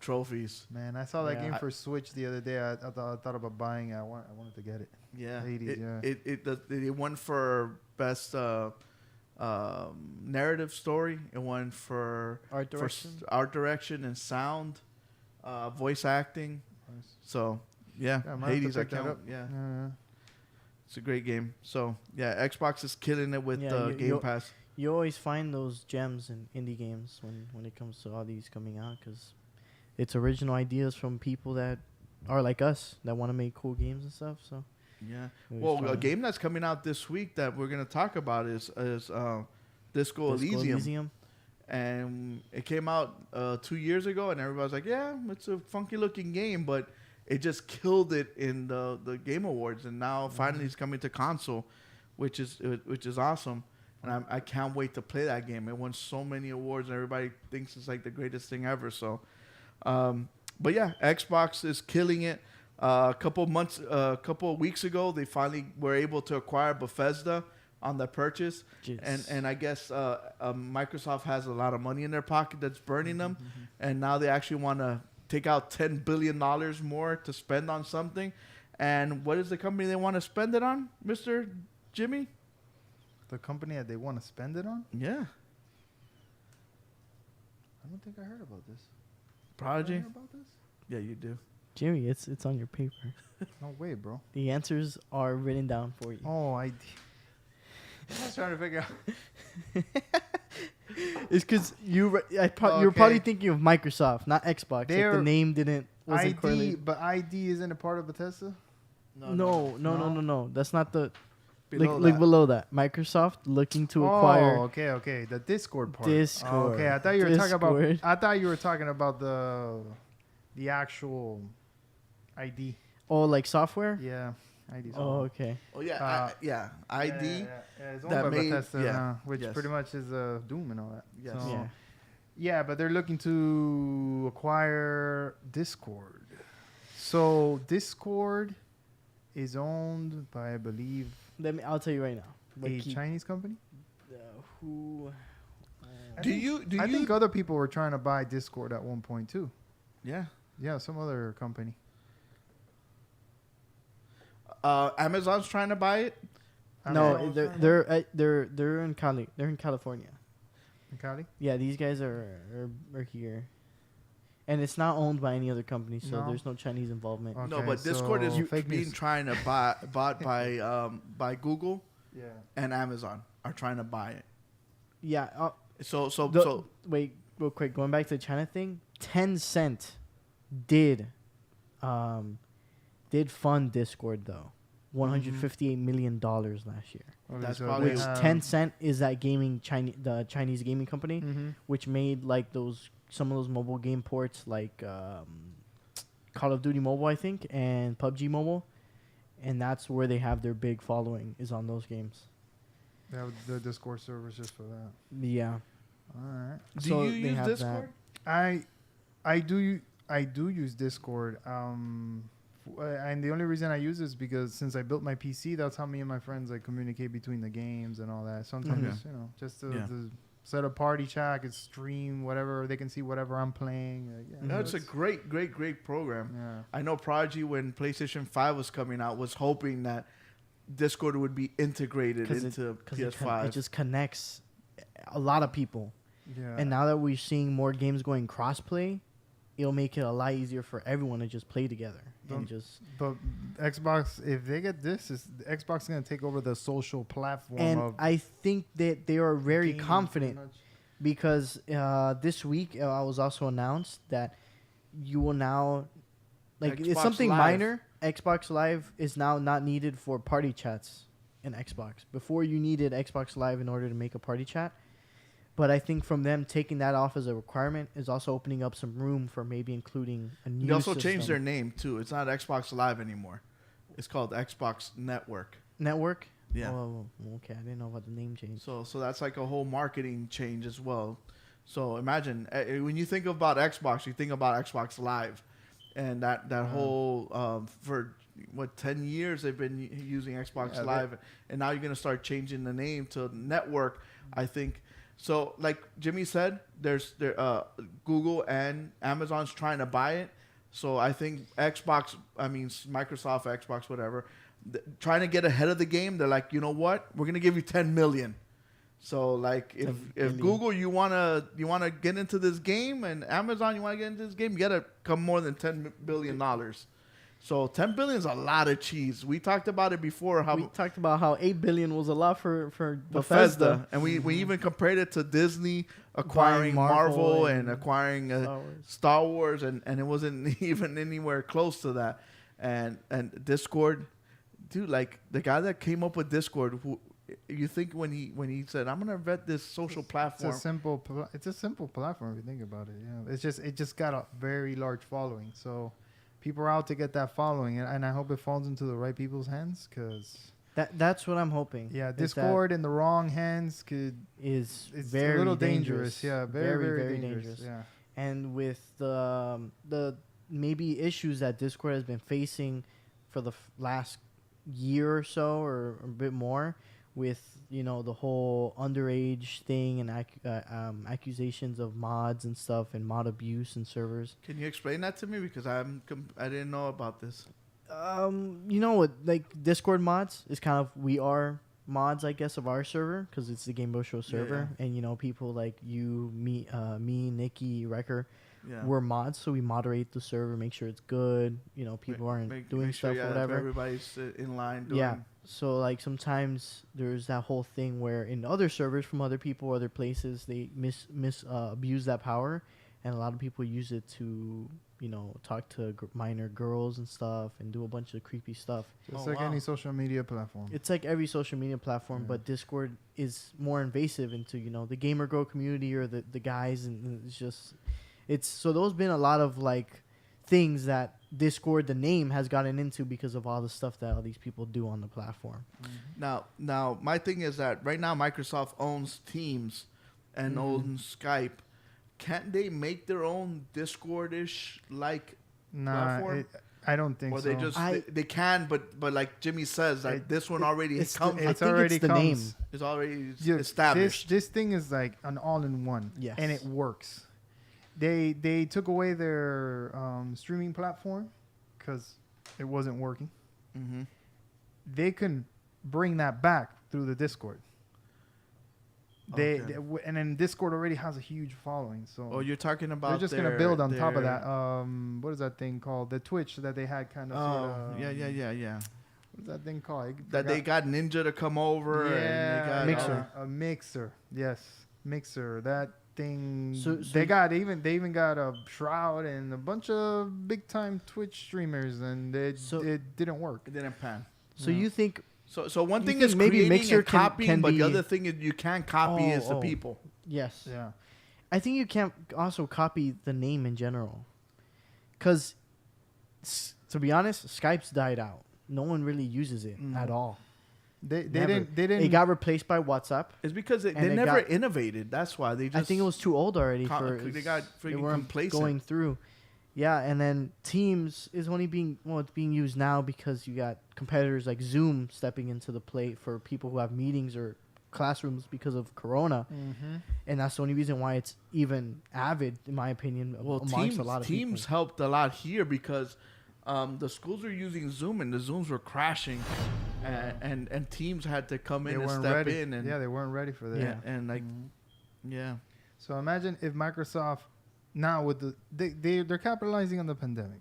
trophies.
Man, I saw that game for Switch the other day. I thought about buying it. I wanted to get it.
Yeah.
Hades,
It won for best narrative story. It won for art direction and sound, voice acting.
Nice.
So Hades. I count. Yeah. It's a great game. So Xbox is killing it with Game Pass.
You always find those gems in indie games when it comes to all these coming out because it's original ideas from people that are like us that want to make cool games and stuff. So
a game that's coming out this week that we're gonna talk about is Disco Elysium. And it came out 2 years ago, and everybody's like, "Yeah, it's a funky looking game," but it just killed it in the Game Awards, and now finally it's coming to console, which is awesome. And I can't wait to play that game. It won so many awards, and everybody thinks it's like the greatest thing ever. So, Xbox is killing it. A couple of weeks ago, they finally were able to acquire Bethesda on the purchase, and I guess Microsoft has a lot of money in their pocket that's burning them, and now they actually want to take out $10 billion more to spend on something. And what is the company they want to spend it on, Mr. Jimmy?
The company that they want to spend it on?
Yeah.
I don't think I heard about this.
Prodigy?
Heard about this?
Yeah, you do.
Jimmy, it's on your paper.
No way, bro.
The answers are written down for you.
Oh, I was trying to figure out.
It's because you were probably thinking of Microsoft, not Xbox. Like the name wasn't correlated.
But ID isn't a part of Bethesda?
No. That's not the. Look below that. Microsoft looking to acquire.
Oh, okay. The Discord part.
Discord.
Oh, okay, I thought you were talking about.
Discord.
I thought you were talking about the actual ID.
Oh, like software?
Yeah, ID.
Oh, okay.
Oh yeah, ID.
Yeah, it's owned
that
by
made-
Bethesda
yeah,
now, which
yes.
pretty much is Doom and all that.
Yes.
So,
Yeah.
yeah, but they're looking to acquire Discord. So Discord is owned by, I believe,
I'll tell you right now. But
a Chinese company.
who?
I
Do
think-
you?
I think other people were trying to buy Discord at one point too.
Yeah.
Yeah, some other company.
Amazon's trying to buy it.
No,
Amazon's
they're in Cali. They're in California.
in Cali.
Yeah, these guys are here, and it's not owned by any other company, so
No.
there's no Chinese involvement.
Okay,
No, but Discord is
so fake
being
news.
trying to bought by Google
Yeah.
and Amazon are trying to buy it.
Yeah.
So
Wait, real quick. Going back to the China thing, Tencent did fund Discord though, $158 million last year.
Okay,
That's
so
probably-
they
Which
have-
Tencent is that the Chinese gaming company,
Mhm.
which made like some of those mobile game ports like Call of Duty Mobile, I think, and PUBG Mobile, and that's where they have their big following is on those games.
They have the Discord servers just for that.
Yeah.
All right.
do
So
you
they
use
have
Discord?
I do use Discord. And the only reason I use it is because since I built my PC, that's how me and my friends like communicate between the games and all that. Sometimes just to set a party chat, I could stream whatever, they can see whatever I'm playing.
No, it's a great program.
yeah.
I know Prodigy, when PlayStation 5 was coming out, was hoping that Discord would be integrated into PS5.
It just connects a lot of people.
Yeah.
And now that we're seeing more games going crossplay, it'll make it a lot easier for everyone to just play together and just.
But Xbox, if they get this, Xbox is gonna take over the social platform.
And
of
I think that they are very
gaming,
confident
pretty much.
because this week it was also announced that you will now, like, it's
Xbox
something
Live.
minor. Xbox Live is now not needed for party chats in Xbox. Before you needed Xbox Live in order to make a party chat. But I think from them taking that off as a requirement is also opening up some room for maybe including a new
They also
system.
changed their name too. It's not Xbox Live anymore. It's called Xbox Network.
network.
Yeah.
Oh, okay. I didn't know about the name change.
So that's like a whole marketing change as well. So imagine when you think about Xbox, you think about Xbox Live, and that whole for 10 years they've been using Xbox Live, and now you're gonna start changing the name to Network. I think so. Like Jimmy said, Google and Amazon's trying to buy it. So I think Microsoft, Xbox, whatever, trying to get ahead of the game. They're like, you know what? We're gonna give you 10 million. So like if Google you wanna get into this game, and Amazon you wanna get into this game, you gotta come more than $10 billion. So 10 billion is a lot of cheese. We talked about it before.
We talked about how 8 billion was a lot for Bethesda.
And we even compared it to Disney acquiring Marvel and acquiring Star Wars, and it wasn't even anywhere close to that. And Discord, dude, like the guy that came up with Discord, who you think when he said, I'm gonna vet this social platform.
It's a simple platform if you think about it. Yeah, it just got a very large following. So people are out to get that following, and I hope it falls into the right people's hands, because
that's what I'm hoping.
yeah, Discord in the wrong hands
is
it's
very
a little
dangerous.
Yeah, very dangerous. Yeah.
And with the maybe issues that Discord has been facing for the last year or so, or a bit more, with the whole underage thing and accusations of mods and stuff and mod abuse in servers.
Can you explain that to me, because I didn't know about this.
You know what? Like Discord mods is kind of, we are mods, I guess, of our server, because it's the Gamebros Show server, and people like you, me, Nikki, Wrecker.
Yeah.
We're mods, so we moderate the server, make sure it's good. People aren't doing
make sure,
stuff or whatever.
Everybody's in line. Doing
Yeah. So like sometimes there's that whole thing where in other servers from other people, other places, they abuse that power, and a lot of people use it to talk to minor girls and stuff and do a bunch of creepy stuff.
Just
Oh,
like
wow.
any social media platform.
It's like every social media platform,
Yeah.
but Discord is more invasive into, the gamer girl community or the guys. And so those been a lot of like things that Discord, the name, has gotten into because of all the stuff that all these people do on the platform.
Now, my thing is that right now Microsoft owns Teams and
Mhm.
owns Skype. Can't they make their own Discord-ish like platform?
I don't think
or
so.
they just they can, but like Jimmy says, that this one already
it's
comes.
I
it's
think
already
it's the
comes.
name.
It's already
Yeah,
established.
This thing is like an all-in-one,
Yes.
and it works. They took away their streaming platform because it wasn't working.
Mm-hmm.
They can bring that back through the Discord.
Okay.
And then Discord already has a huge following, so
Oh, you're talking about
they're just gonna build on top of that. What is that thing called? The Twitch that they had kind of.
Oh, yeah.
What's that thing called?
They got Ninja to come over.
Yeah,
and they got
Mixer.
A mixer. Yes, mixer. That thing.
So
they even got a Shroud and a bunch of big time Twitch streamers, and it didn't work.
It didn't pan.
So
Yeah.
you think
So one
You
thing
think
is
maybe
creating
Mixer
and copying,
can
but
be-
the other thing is you can't copy is the
Oh.
people.
yes?
Yeah.
I think you can't also copy the name in general, because to be honest, Skype's died out. No one really uses it at all.
They
Never.
didn't.
It got replaced by WhatsApp.
It's because they
And it
never
got-
innovated. That's why they just.
I think it was too old already
they got
they
freaking
weren't
complacent.
going through. Yeah, and then Teams is only it's being used now because you got competitors like Zoom stepping into the plate for people who have meetings or classrooms because of Corona, and that's the only reason why it's even avid, in my opinion,
Well,
amongst a lot of
Teams
people.
helped a lot here because the schools were using Zoom and the Zooms were crashing, and Teams had to come
They
in and
weren't
step
ready.
in and
Yeah, they weren't ready for that.
Yeah.
and like yeah.
So imagine if Microsoft now with they're capitalizing on the pandemic.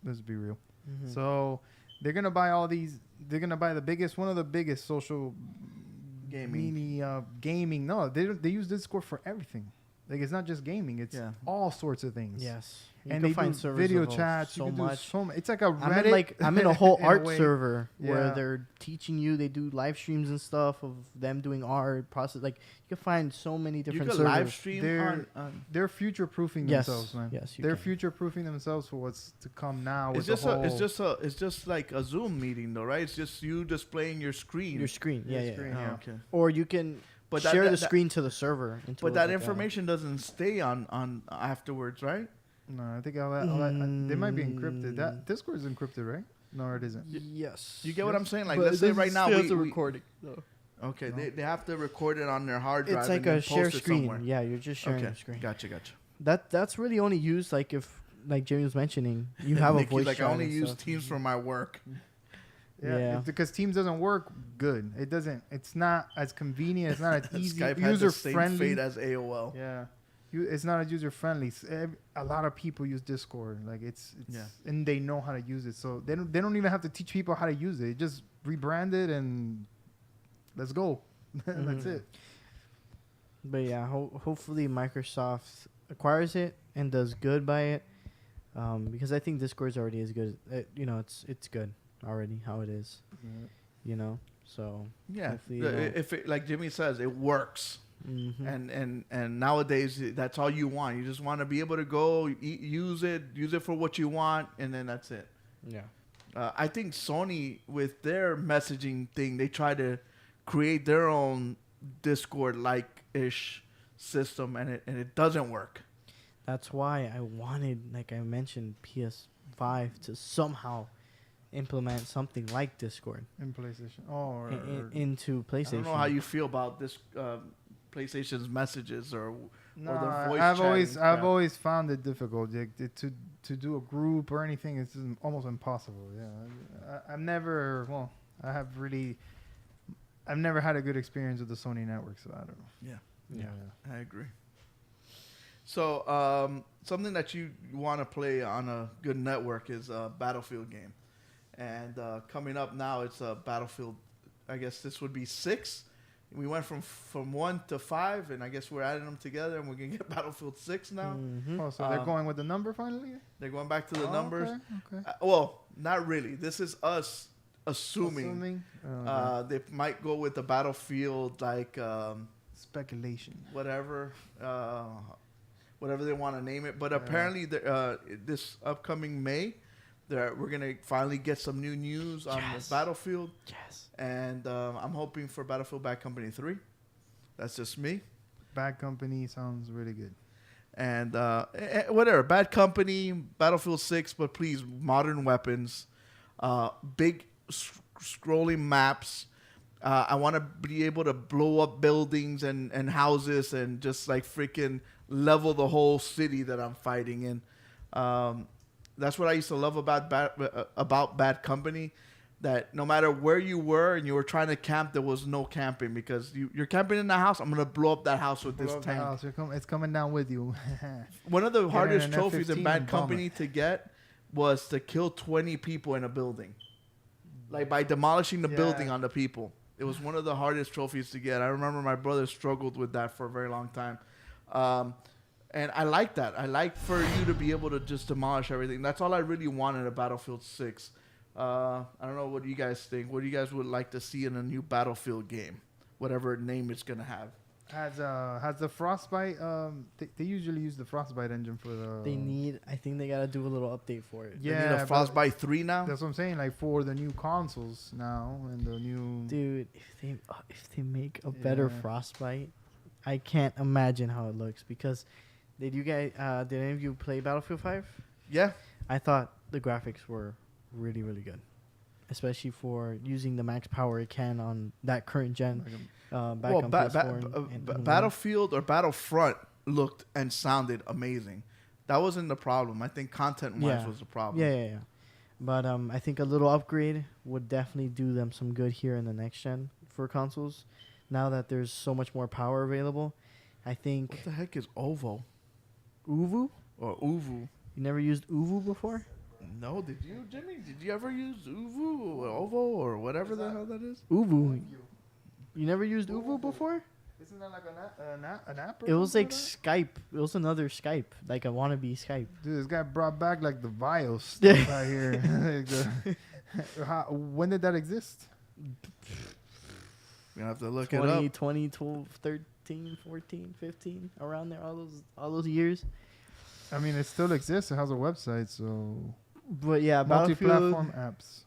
Let's be real.
Mhm.
So they're gonna buy all these. They're gonna buy one of the biggest social gaming. No, they use Discord for everything. Like it's not just gaming; it's
Yeah.
all sorts of things.
Yes, you
and
can
they
find
do
servers
video
of
chats.
so
you can
much.
do so much. It's like a Reddit.
I'm in a whole
in a
art
way.
server where
Yeah.
they're teaching you. They do live streams and stuff of them doing art process. Like you can find so many
You
different
could
servers.
live stream
They're-
on
They're future proofing
Yes,
themselves, man.
yes, you
They're
can.
future proofing themselves for what's to come now.
it's
With
just
the whole
it's just like a Zoom meeting though, right? It's just you displaying your screen.
Your screen, yeah,
Your
yeah.
screen,
Oh,
yeah.
okay.
Or you can
But
share
that-
the
that-
screen to the server.
But that information doesn't stay on afterwards, right?
No, I think all that they might be encrypted. That Discord is encrypted, right? No, it isn't.
Yes.
You get what I'm saying? Like,
But
let's
it
say
doesn't
right now
stay
we,
as a
we
recording. No.
okay,
No.
they have to record it on their hard drive.
It's like
and then
a share
post it
screen.
somewhere.
Yeah, you're just sharing
Okay,
the screen.
gotcha.
That's really only used like if, like Jimmy was mentioning, you have a
Nikki's
voice
like,
chat
I only
and
use
stuff.
Teams for my work.
Yeah.
because Teams doesn't work good. It doesn't. It's not as convenient. It's not as easy.
Skype has
User
the same
friendly.
fate as AOL.
Yeah, it's not as user friendly. A lot of people use Discord. Like it's
Yeah.
and they know how to use it. So they don't even have to teach people how to use it. Just rebrand it and let's go. That's
Mhm.
it.
But yeah, hopefully Microsoft acquires it and does good by it, because I think Discord's already as good. It's good already how it is. So
Yeah,
hopefully it'll-
if it, like Jimmy says, it works.
mhm.
And nowadays that's all you want. You just want to be able to go use it for what you want, and then that's it.
yeah.
I think Sony with their messaging thing, they try to create their own Discord like ish system, and it doesn't work.
That's why I wanted, like I mentioned, PS5 to somehow implement something like Discord
In PlayStation. Oh,
into PlayStation.
I don't know how you feel about this PlayStation's messages or
no,
their voice
I've
chatting crap.
always found it difficult to do a group or anything. It's almost impossible. Yeah, I've never had a good experience with the Sony network, so I don't know.
Yeah. I agree. So something that you want to play on a good network is a Battlefield game, and coming up now it's a Battlefield. I guess this would be 6. We went from 1 to 5, and I guess we're adding them together, and we're gonna get Battlefield 6 now.
Mm-hmm.
Oh, so they're going with the number finally?
They're going back to the numbers.
Okay.
Well, not really. This is us assuming. They might go with the Battlefield, like
speculation.
whatever they want to name it. But apparently, this upcoming May, we're gonna finally get some new news on the Battlefield.
Yes.
And I'm hoping for Battlefield Bad Company 3. That's just me.
Bad Company sounds really good.
And whatever, Bad Company, Battlefield 6, but please, modern weapons, big scrolling maps. I want to be able to blow up buildings and houses and just like freaking level the whole city that I'm fighting in. That's what I used to love about Bad Company. That no matter where you were and you were trying to camp, there was no camping because you're camping in the house. I'm gonna blow up that house with this tank.
It's coming down with you.
One of the hardest trophies in Bad
and
Company to get was to kill 20 people in a building, like by demolishing the building on the people. It was one of the hardest trophies to get. I remember my brother struggled with that for a very long time. And I like that. I like for you to be able to just demolish everything. That's all I really wanted in a Battlefield 6. I don't know. What do you guys think? What do you guys would like to see in a new Battlefield game? Whatever name it's going to have.
Has the Frostbite, they usually use the Frostbite engine for the...
I think they got to do a little update for it.
Yeah. They need a Frostbite 3 now?
That's what I'm saying, like for the new consoles now and the new...
Dude, if they make a better Frostbite, I can't imagine how it looks because... Did any of you play Battlefield 5?
Yeah.
I thought the graphics were really, really good. Especially for using the max power it can on that current gen.
Battlefield or Battlefront looked and sounded amazing. That wasn't the problem. I think content-wise was the problem.
Yeah. But I think a little upgrade would definitely do them some good here in the next gen for consoles. Now that there's so much more power available, I think...
What the heck is OVO?
Uvu?
Or Uvu?
You never used Uvu before?
No, did you, Jimmy? Did you ever use Uvu or OVO or whatever the hell that is?
Uvu. You never used Uvu before?
Isn't that like an app?
It was like Skype. It was another Skype, like a wannabe Skype.
Dude, this guy brought back like the BIOS stuff out here. When did that exist?
We're gonna have to look it up.
2012, 13, 14, 15, around there, all those years.
I mean, it still exists. It has a website, so.
But yeah,
multi-platform apps.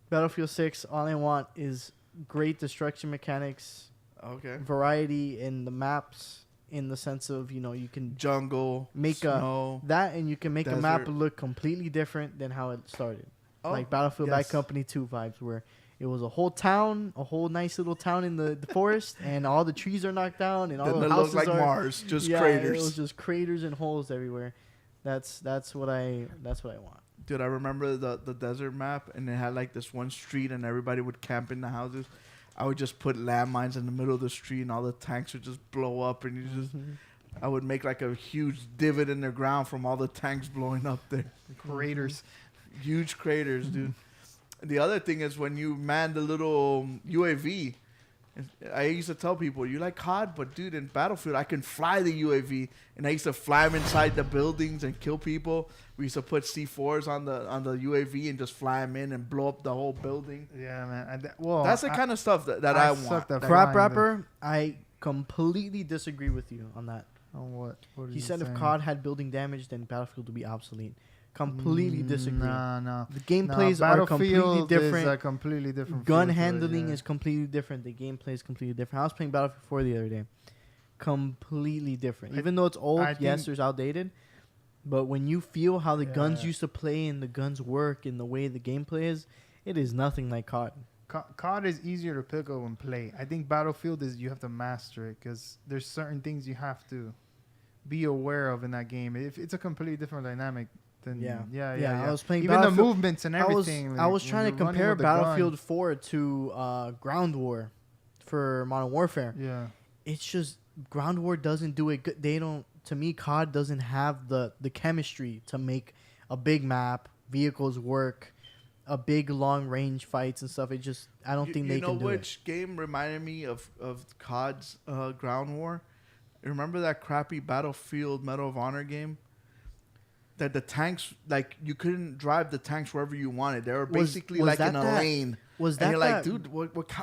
Battlefield 6. All I want is great destruction mechanics.
Okay.
Variety in the maps, in the sense of you can
jungle,
make
snow,
and you can make
desert.
a map look completely different than how it started. Like Battlefield Bad Company 2 vibes, where it was a whole town, a whole nice little town in the forest, and all the trees are knocked down, and all the houses
look like Mars, just craters.
It was just craters and holes everywhere. That's what I want.
Dude, I remember the desert map, and it had like this one street, and everybody would camp in the houses. I would just put landmines in the middle of the street, and all the tanks would just blow up, and I would make like a huge divot in the ground from all the tanks blowing up there.
Craters.
Huge craters, dude. The other thing is when you man the little UAV, I used to tell people, you like COD, but dude, in Battlefield, I can fly the UAV, and I used to fly them inside the buildings and kill people. We used to put C4s on the UAV and just fly them in and blow up the whole building.
Yeah, man.
That's the kind of stuff that I want.
Crap Rapper, I completely disagree with you on that.
On what?
He said if COD had building damage, then Battlefield would be obsolete. Completely disagree.
No.
The gameplays are completely different.
Is a completely different.
Gun handling is completely different. The gameplay is completely different. I was playing Battlefield 4 the other day. Completely different. Even though it's old, yes, there's outdated. But when you feel how the guns used to play and the guns work and the way the gameplay is, it is nothing like COD.
COD is easier to pick up and play. I think Battlefield is you have to master it because there's certain things you have to be aware of in that game. If it's a completely different dynamic. Yeah.
I was playing
even the movements and everything.
I was trying to compare Battlefield 4 to Ground War for Modern Warfare.
Yeah,
it's just Ground War doesn't do it good. They don't. To me, COD doesn't have the chemistry to make a big map, vehicles work, a big long range fights and stuff. It just I don't think they can do it.
You know which game reminded me of COD's Ground War? Remember that crappy Battlefield Medal of Honor game? That the tanks, like, you couldn't drive the tanks wherever you wanted. They were basically like in a lane.
Was
and
that
you're
that,
like, dude,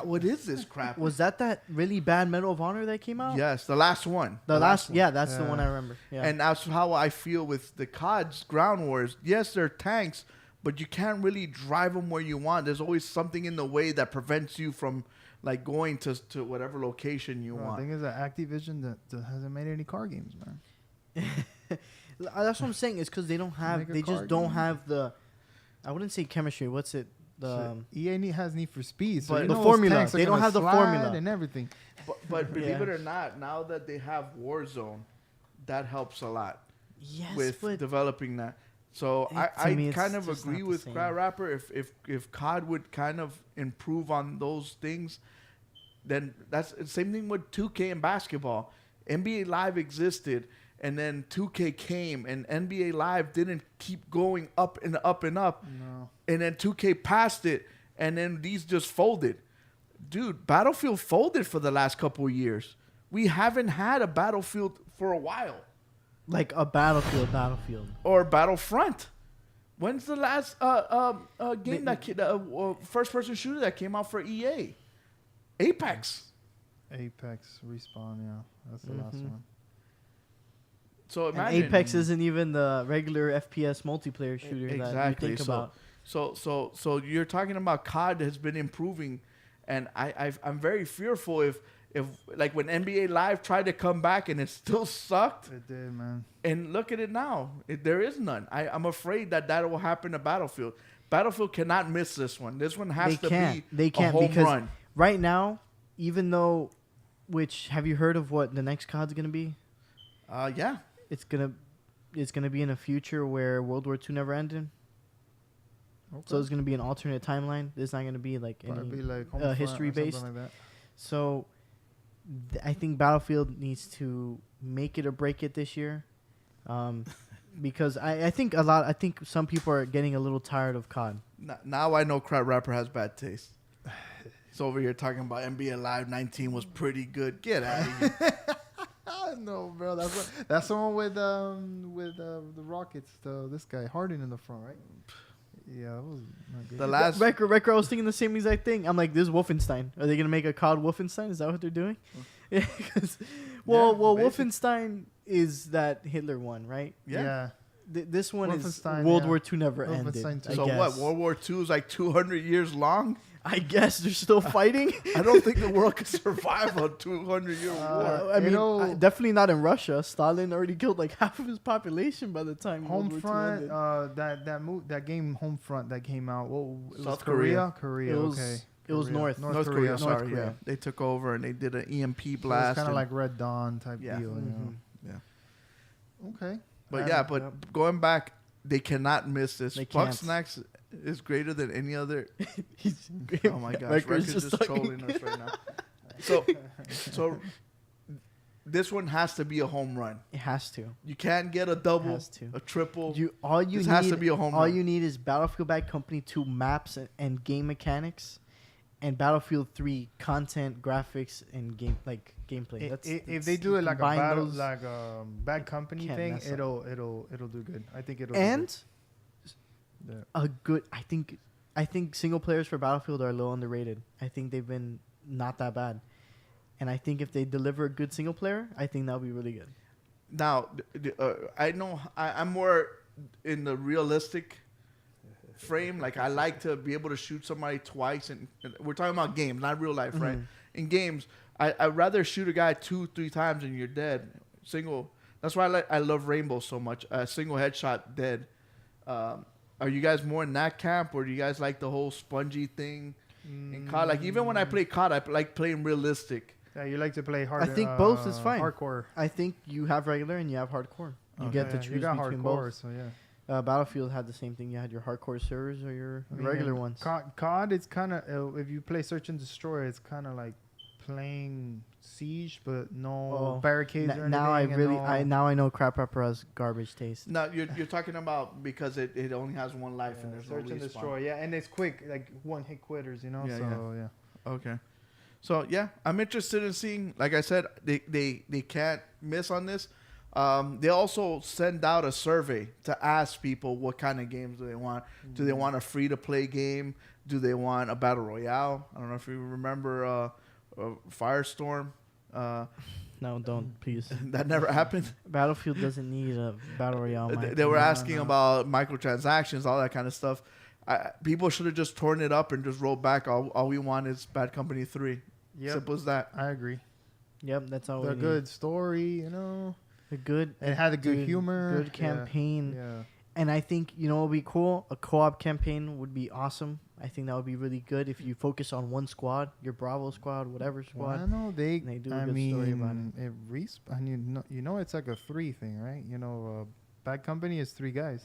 what is this crap?
Was that really bad Medal of Honor that came out?
Yes, the last one.
The last
one.
yeah, that's the one I remember. Yeah.
And that's how I feel with the COD's Ground Wars. Yes, they're tanks, but you can't really drive them where you want. There's always something in the way that prevents you from like going to whatever location you want.
The thing is that Activision that hasn't made any car games, man.
That's what I'm saying. It's because they don't have. They just don't have the. I wouldn't say chemistry. What's it? The
EA has Need for Speed, so
but
the
formula. They don't have the formula
and everything.
But believe it or not, now that they have Warzone, that helps a lot with developing that. So I kind of agree with Crowd Rapper. If COD would kind of improve on those things, then that's the same thing with 2K and basketball. NBA Live existed, and then 2K came, and NBA Live didn't keep going up and up and up.
No.
And then 2K passed it, and then these just folded. Dude, Battlefield folded for the last couple of years. We haven't had a Battlefield for a while.
Like a Battlefield.
Or Battlefront. When's the last game first-person shooter that came out for EA? Apex.
Respawn, yeah. That's the last one.
So
imagine. And Apex isn't even the regular FPS multiplayer shooter that you think about.
So you're talking about COD has been improving, and I'm very fearful if like when NBA Live tried to come back and it still sucked.
It did, man.
And look at it now. There is none. I'm afraid that will happen to Battlefield. Battlefield cannot miss this one. This one has to be a home run.
Right now, even though, have you heard of what the next COD's gonna be?
Yeah.
It's gonna be in a future where World War II never ended. Okay. So it's gonna be an alternate timeline. It's not gonna be like any history based. Like that. So I think Battlefield needs to make it or break it this year, because I think some people are getting a little tired of COD.
Now I know Crowd Rapper has bad taste. He's over here talking about NBA Live 19 was pretty good. Get out of here.
No, bro. That's the one with the Rockets. This guy Harden in the front, right? Yeah, that was not good.
The last
record, I was thinking the same exact thing. I'm like, this is Wolfenstein. Are they gonna make a COD Wolfenstein? Is that what they're doing? Yeah. Wolfenstein is that Hitler one, right?
Yeah.
This one is World War II never ended.
So what? World War II is like 200 years long.
I guess they're still fighting.
I don't think the world could survive a 200-year war.
I mean, definitely not in Russia. Stalin already killed like half of his population by the time
Homefront. That game Homefront that came out.
South Korea.
It was North
Korea. Sorry, yeah. They took over and they did an EMP blast.
It's kind of like Red Dawn type deal.
Mm-hmm.
Yeah. Okay.
But going back, they cannot miss this. Bugsnax is greater than any other. Oh my gosh, Record's just trolling us right now. So this one has to be a home run.
It has to.
You can't get a double, a triple.
This has to be a home run. All you need is Battlefield Bad Company 2 maps and game mechanics, and Battlefield 3 content, graphics, and gameplay.
If they do it like a Bad Company thing, it'll do good. I think it'll.
And I think single players for Battlefield are a little underrated. I think they've been not that bad. And I think if they deliver a good single player, I think that'll be really good.
Now, I know I'm more in the realistic frame. Like, I like to be able to shoot somebody twice. And we're talking about games, not real life, right? In games, I'd rather shoot a guy 2-3 times and you're dead. Single. That's why I love Rainbow so much. Single headshot, dead. Are you guys more in that camp, or do you guys like the whole spongy thing in COD? Like, even when I play COD, I like playing realistic.
Yeah, you like to play hard.
I think both is fine.
Hardcore.
I think you have regular and you have hardcore. You get to choose between
hardcore,
both.
So yeah.
Battlefield had the same thing. You had your hardcore servers or your regular ones.
COD, it's kind of if you play Search and Destroy, it's kind of like playing Siege, but no
Oh,
barricades or anything.
now I
and
really
no-
now I know crab pepper has garbage taste.
No, you're talking about because it only has one life and there's
search
no
and
respawn.
destroy. Yeah, and it's quick, like one hit quitters. You know.
Yeah,
so yeah.
Okay. So yeah, I'm interested in seeing. Like I said, they can't miss on this. They also send out a survey to ask people what kind of games do they want. Do they want a free to play game? Do they want a battle royale? I don't know if you remember Firestorm.
No, don't please.
That never happened.
Battlefield doesn't need a battle royale.
They were asking about microtransactions, all that kind of stuff. People should have just torn it up and just rolled back. All we want is Bad Company 3.
Yep.
Simple as that.
I agree.
Yep, that's all.
The
we need.
good story, you know.
A good.
It had a good humor.
Good campaign.
Yeah.
And I think, you know what would be cool? A co-op campaign would be awesome. I think that would be really good if you focus on one squad, your Bravo squad, whatever
Well,
squad.
I know they.
and they do a
I
good
mean,
story about
you know, it's like a 3 thing, right? You know, Bad Company is 3 guys,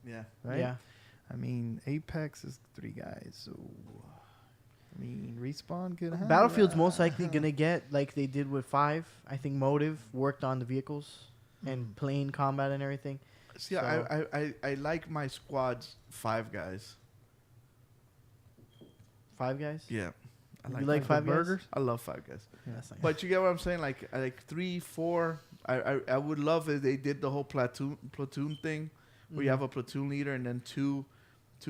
Yeah.
right?
Yeah.
I mean, Apex is 3 guys, so I mean, Respawn could have
Battlefield's
that.
most likely going to get, like they did with 5. I think Motive worked on the vehicles and plane combat and everything.
See,
So-
I like my squads 5 guys.
5 guys?
Yeah. I
You like
the
5 guys?
burgers?
I love 5 guys.
That's not
But you get what I'm saying? Like 3, 4. I would love if they did the whole platoon thing where you have a platoon leader and then two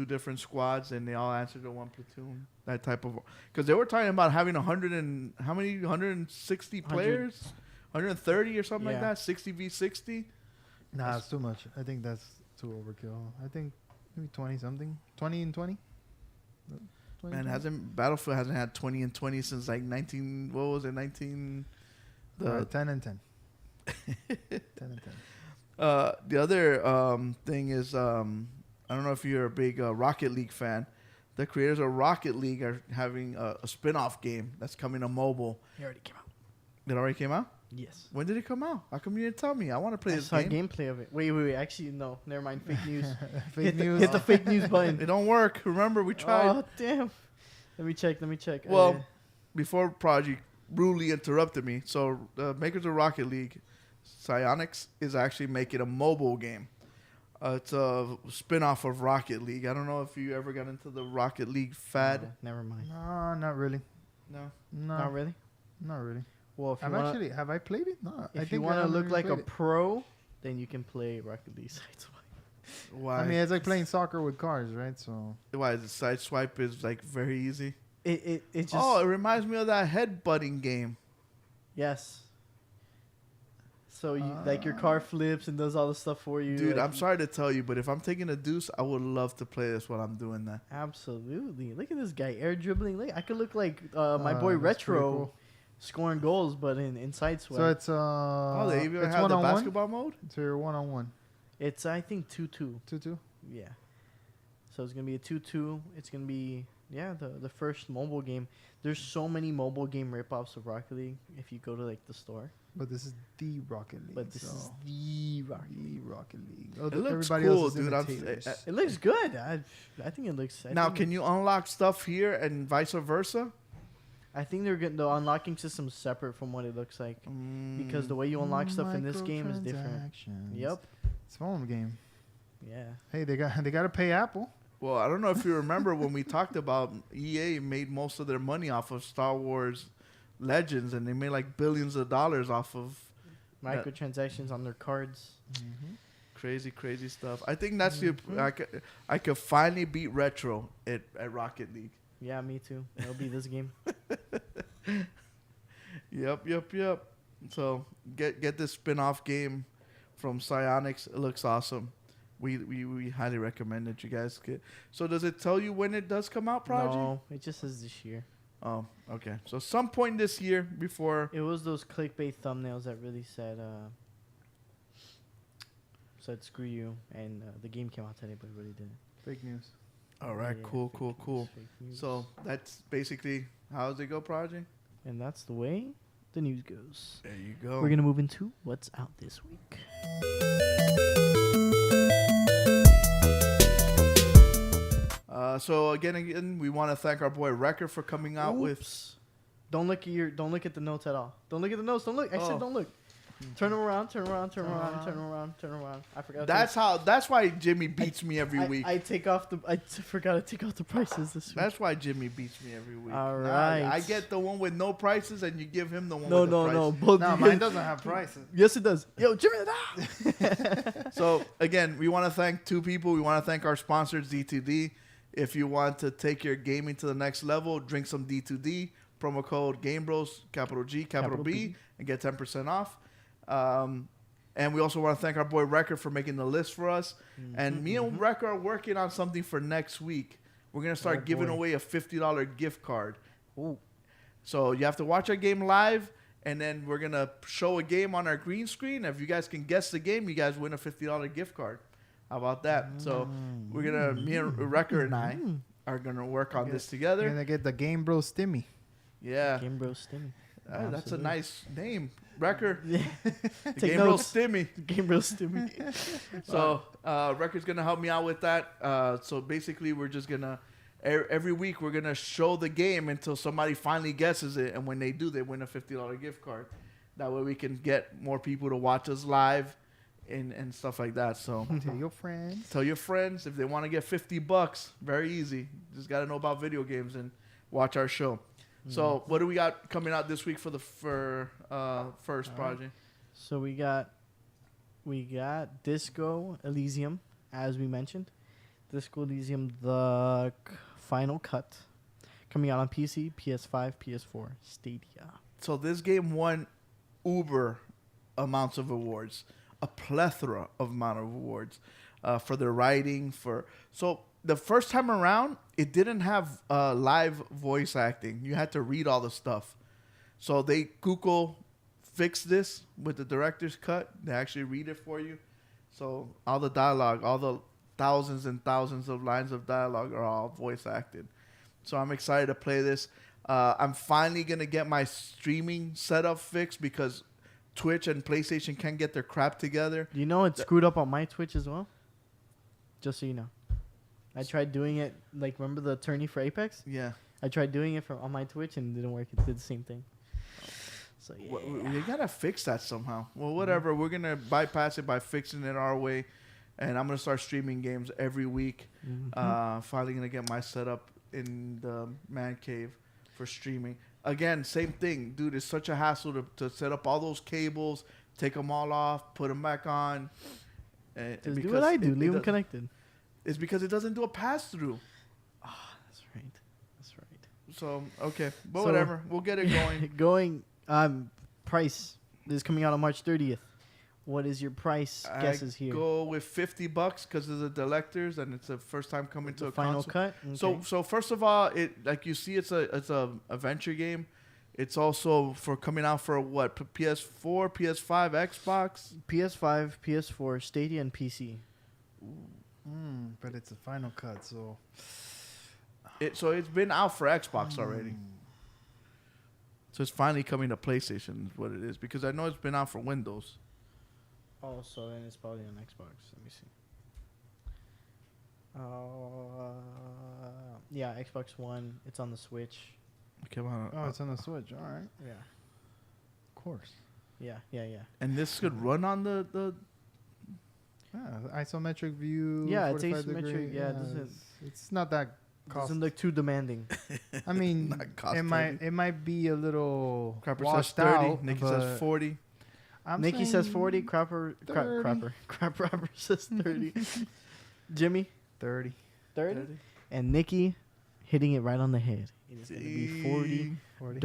different squads and they all answer to one platoon. That type of, because they were talking about having 100 and how many 160 players, 130 or something like
Yeah.
that, 60 v 60.
Nah, it's too much. I think that's too overkill. I think maybe 20 something, 20 and 20. 20,
Man,
20?
Battlefield hasn't had 20 and 20 since like 19. What was it? 19.
Alright, 10 and 10. 10 and 10.
The other thing is, I don't know if you're a big Rocket League fan. The creators of Rocket League are having a spin-off game that's coming to mobile.
It already came out.
It already came out?
Yes.
When did it come out? How come you didn't tell me? I want to play
I
this
saw
game.
gameplay of it. Wait. Actually, no. Never mind. Fake news.
Fake news.
Hit the fake news button.
It don't work. Remember, we tried.
Oh, damn. Let me check.
Well, before Project rudely interrupted me, so the makers of Rocket League, Psyonix, is actually making a mobile game. It's a spin-off of Rocket League. I don't know if you ever got into the Rocket League fad.
No, never mind.
No, not really.
No.
No,
Not really?
Not really.
Well, if you
I've
wanna,
actually have I played it? No.
if
I
you
think I
want to
haven't
look
really
like a
played it.
pro, then you can play Rocket League Sideswipe.
Why?
I mean, it's like playing soccer with cars, right? So
Why the side swipe is like very easy?
It just
Oh, it reminds me of that headbutting game.
yes. So you like your car flips and does all the stuff for you.
Dude,
like,
I'm sorry to tell you, but if I'm taking a deuce, I would love to play this while I'm doing that.
Absolutely. Look at this guy air dribbling. Look, I could look like my boy
that's pretty
Retro
cool.
scoring goals, but in Sideswipe.
So it's
Oh, they even
it's
have the
one-on-one?
basketball mode?
So you're 1-on-1.
It's I think 2-2.
2-2.
Yeah. So it's gonna be a 2-2. It's gonna be the first mobile game. There's so many mobile game ripoffs of Rocket League if you go to like the store.
But this is the Rocket League.
But this is
so
the Rocket
the
League.
Rocket League. Oh,
It looks
everybody
cool,
else is
dude.
imitators.
It looks good. I think it looks.
Now, can you unlock stuff here and vice versa?
I think they're getting the unlocking system separate from what it looks like because the way you unlock stuff in this game is different.
Microtransactions.
Yep.
It's a phone game.
Yeah.
Hey, they got to pay Apple.
Well, I don't know if you remember when we talked about EA made most of their money off of Star Wars Legends, and they made like billions of dollars off of
Microtransactions on their cards.
crazy stuff. I think that's I could finally beat Retro at Rocket League.
Yeah, me too. It'll be this game.
Yep. So get this spin-off game from Psyonix. It looks awesome. We highly recommend it. You guys get. So does it tell you when it does come out, Prodigy?
No, it just says this year.
Oh, okay. So some point this year before.
It was those clickbait thumbnails that really said screw you, and the game came out today, but it really didn't.
Fake news.
All right,
Yeah,
cool.
fake news.
So that's basically how does it go, Prodigy?
And that's the way the news goes.
There you go.
We're gonna move into what's out this week.
So again, we want to thank our boy Wrecker for coming out with.
Don't look at the notes at all. Don't look at the notes. Don't look. I said don't look. Turn them around. Turn around. Turn around. Turn around. Turn around. I forgot.
That's why Jimmy beats me every week.
I take off the. I forgot to take off the prices this week.
That's why Jimmy beats me every week.
All right.
I get the one with no prices, and you give him the one
No,
with the
no,
prices.
no. Both.
No, mine doesn't have prices.
Yes, it does. Yo, Jimmy.
So again, we want to thank two people. We want to thank our sponsors, D2D. If you want to take your gaming to the next level, drink some D2D. Promo code Gamebros, capital G, capital B, and get 10% off. And we also want to thank our boy Record for making the list for us. And me and Record are working on something for next week. We're going to start giving away a $50 gift card.
Ooh.
So you have to watch our game live, and then we're going to show a game on our green screen. If you guys can guess the game, you guys win a $50 gift card. How about that? So we're going to, me and Record and I are going to work on this together.
You're going to get the Gamebros Stimmy.
Yeah.
Gamebros Stimmy.
That's a nice name. Record.
Yeah. Take
Gamebros
notes.
Stimmy.
Gamebros Stimmy.
So Record's going to help me out with that. So basically we're just going to, every week we're going to show the game until somebody finally guesses it. And when they do, they win a $50 gift card. That way we can get more people to watch us live and stuff like that. So
Tell your friends.
tell your friends if they want to get $50. Very easy. Just got to know about video games and watch our show. So what do we got coming out this week for the first project?
So we got Disco Elysium, as we mentioned. Disco Elysium, the final cut, coming out on PC, PS5, PS4, Stadia.
So this game won uber amounts of awards, a plethora of amount of awards for their writing. So the first time around, it didn't have live voice acting. You had to read all the stuff. So Google fixed this with the director's cut. They actually read it for you. So all the dialogue, all the thousands and thousands of lines of dialogue are all voice acted. So I'm excited to play this. I'm finally going to get my streaming setup fixed because Twitch and PlayStation can't get their crap together.
You know it screwed up on my Twitch as well? Just so you know. I tried doing it, remember the attorney for Apex?
Yeah.
I tried doing it on my Twitch and it didn't work. It did the same thing. So, yeah.
We got to fix that somehow. Well, whatever. We're going to bypass it by fixing it our way. And I'm going to start streaming games every week. Finally going to get my setup in the man cave for streaming. Again, same thing. Dude, it's such a hassle to set up all those cables, take them all off, put them back on.
Just do what I do. Leave them connected.
It's because it doesn't do a pass-through.
Oh, that's right.
So, okay. But whatever. We'll get it going.
Price is coming out on March 30th. What is your price guesses here?
Go with $50 because of the delectors, and it's the first time coming to a
final
console.
cut. Okay.
So first of all, it like you see, it's a adventure game. It's also for coming out for what? PS4, PS5, Xbox,
PS5, PS4, Stadia, and PC.
But it's a final cut, so
So it's been out for Xbox already. So it's finally coming to PlayStation, is what it is, because I know it's been out for Windows.
Oh, so then it's probably on Xbox. Let me see. Yeah, Xbox One. It's on the Switch.
Come on.
oh, it's on the Switch. All right,
Yeah.
of course.
Yeah.
And this could run on the
Yeah, isometric view.
Yeah, it's
45
asymmetric.
degree.
Yeah, it doesn't-
it's not that cost.
Doesn't look too demanding.
I mean,
Not cost
it might be a little
Crapper says
washed
30.
out.
Nikki
but
says 40.
Nikki says
saying
40. Crap rapper says 30. Jimmy
30.
30. And Nikki hitting it right on the head. It is going to be $40.
40.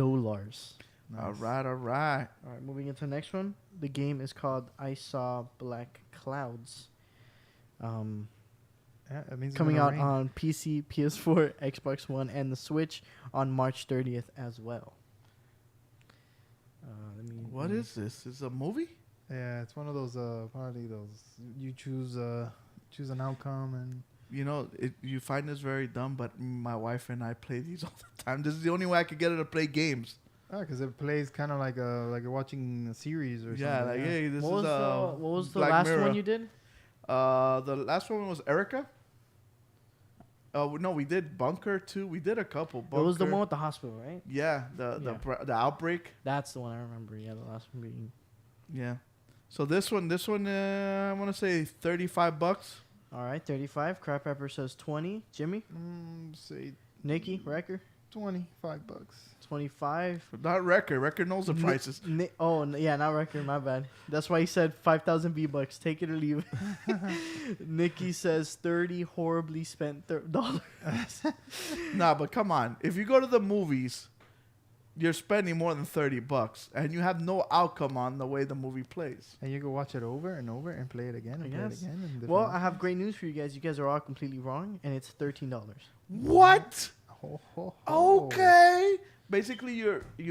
Nice.
All right.
All right, moving into the next one. The game is called I Saw Black Clouds.
Yeah, that means it's
Coming
gonna
out
rain.
on PC, PS4, Xbox One, and the Switch on March 30th as well.
What is this? Is it a movie?
Yeah, it's one of those probably those you choose an outcome and
You know, you find this very dumb, but my wife and I play these all the time. This is the only way I could get her to play games.
because it plays kind of like you're watching a series or
Yeah,
something.
like, hey, this
What
is
was the
Black
last
Mirror.
one you did?
The last one was Erica. Oh no, we did Bunker too. We did a couple.
It was the
Bunker.
one with the hospital, right?
Yeah,
Yeah.
the outbreak.
That's the one I remember. Yeah, the last one being.
Yeah. So this one, I want to say $35.
All right, 35. Crab Pepper says 20. Jimmy,
Say
Nikki, Wrecker,
$25.
25.
Not Record. Record knows the prices.
Yeah, not Wrecker. My bad. That's why he said 5,000 V-Bucks. Take it or leave it. Nikki says 30 horribly spent dollars.
Nah, but come on. If you go to the movies, you're spending more than $30, and you have no outcome on the way the movie plays.
And you can watch it over and over and play it again and play it again. And
Well, I have great news for you guys. You guys are all completely wrong, and it's $13.
What?
ho.
Okay. Basically,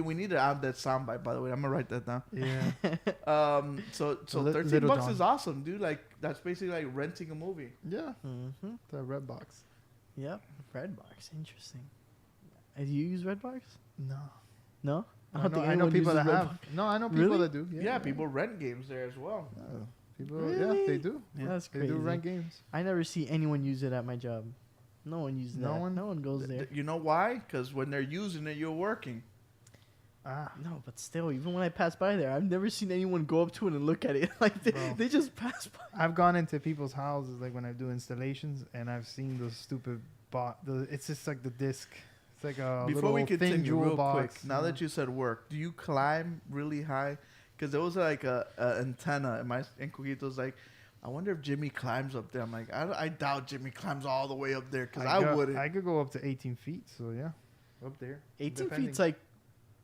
we need to add that soundbite. By the way, I'm gonna write that down.
Yeah.
So
Little
$13
John.
is awesome, dude. Like that's basically like renting a movie.
Yeah.
Mm-hmm.
The red box.
Yep. Redbox. Interesting. Do you use Redbox?
No.
No?
I know
anyone
people
uses
that have.
Redbox.
No, I know people
Really?
that do.
Yeah, people rent games there as well.
People,
Really?
yeah, they do.
Yeah.
That's
They
crazy.
do rent games.
I never see anyone use it at my job. No one uses
No
that.
one?
No one goes there.
You know why? Because when they're using it, you're working.
No, but still, even when I pass by there, I've never seen anyone go up to it and look at it. Like
Bro.
they just pass by.
I've gone into people's houses like when I do installations, and I've seen those stupid it's just like the disc. It's like a
Before we
little thin
continue,
jewel
real
box.
quick, now that you said work, do you climb really high? Because there was like a antenna, and Coquito's like, I wonder if Jimmy climbs up there. I'm like, I doubt Jimmy climbs all the way up there because I wouldn't.
I could go up to 18 feet, so yeah, up there.
18
Depending.
feet's like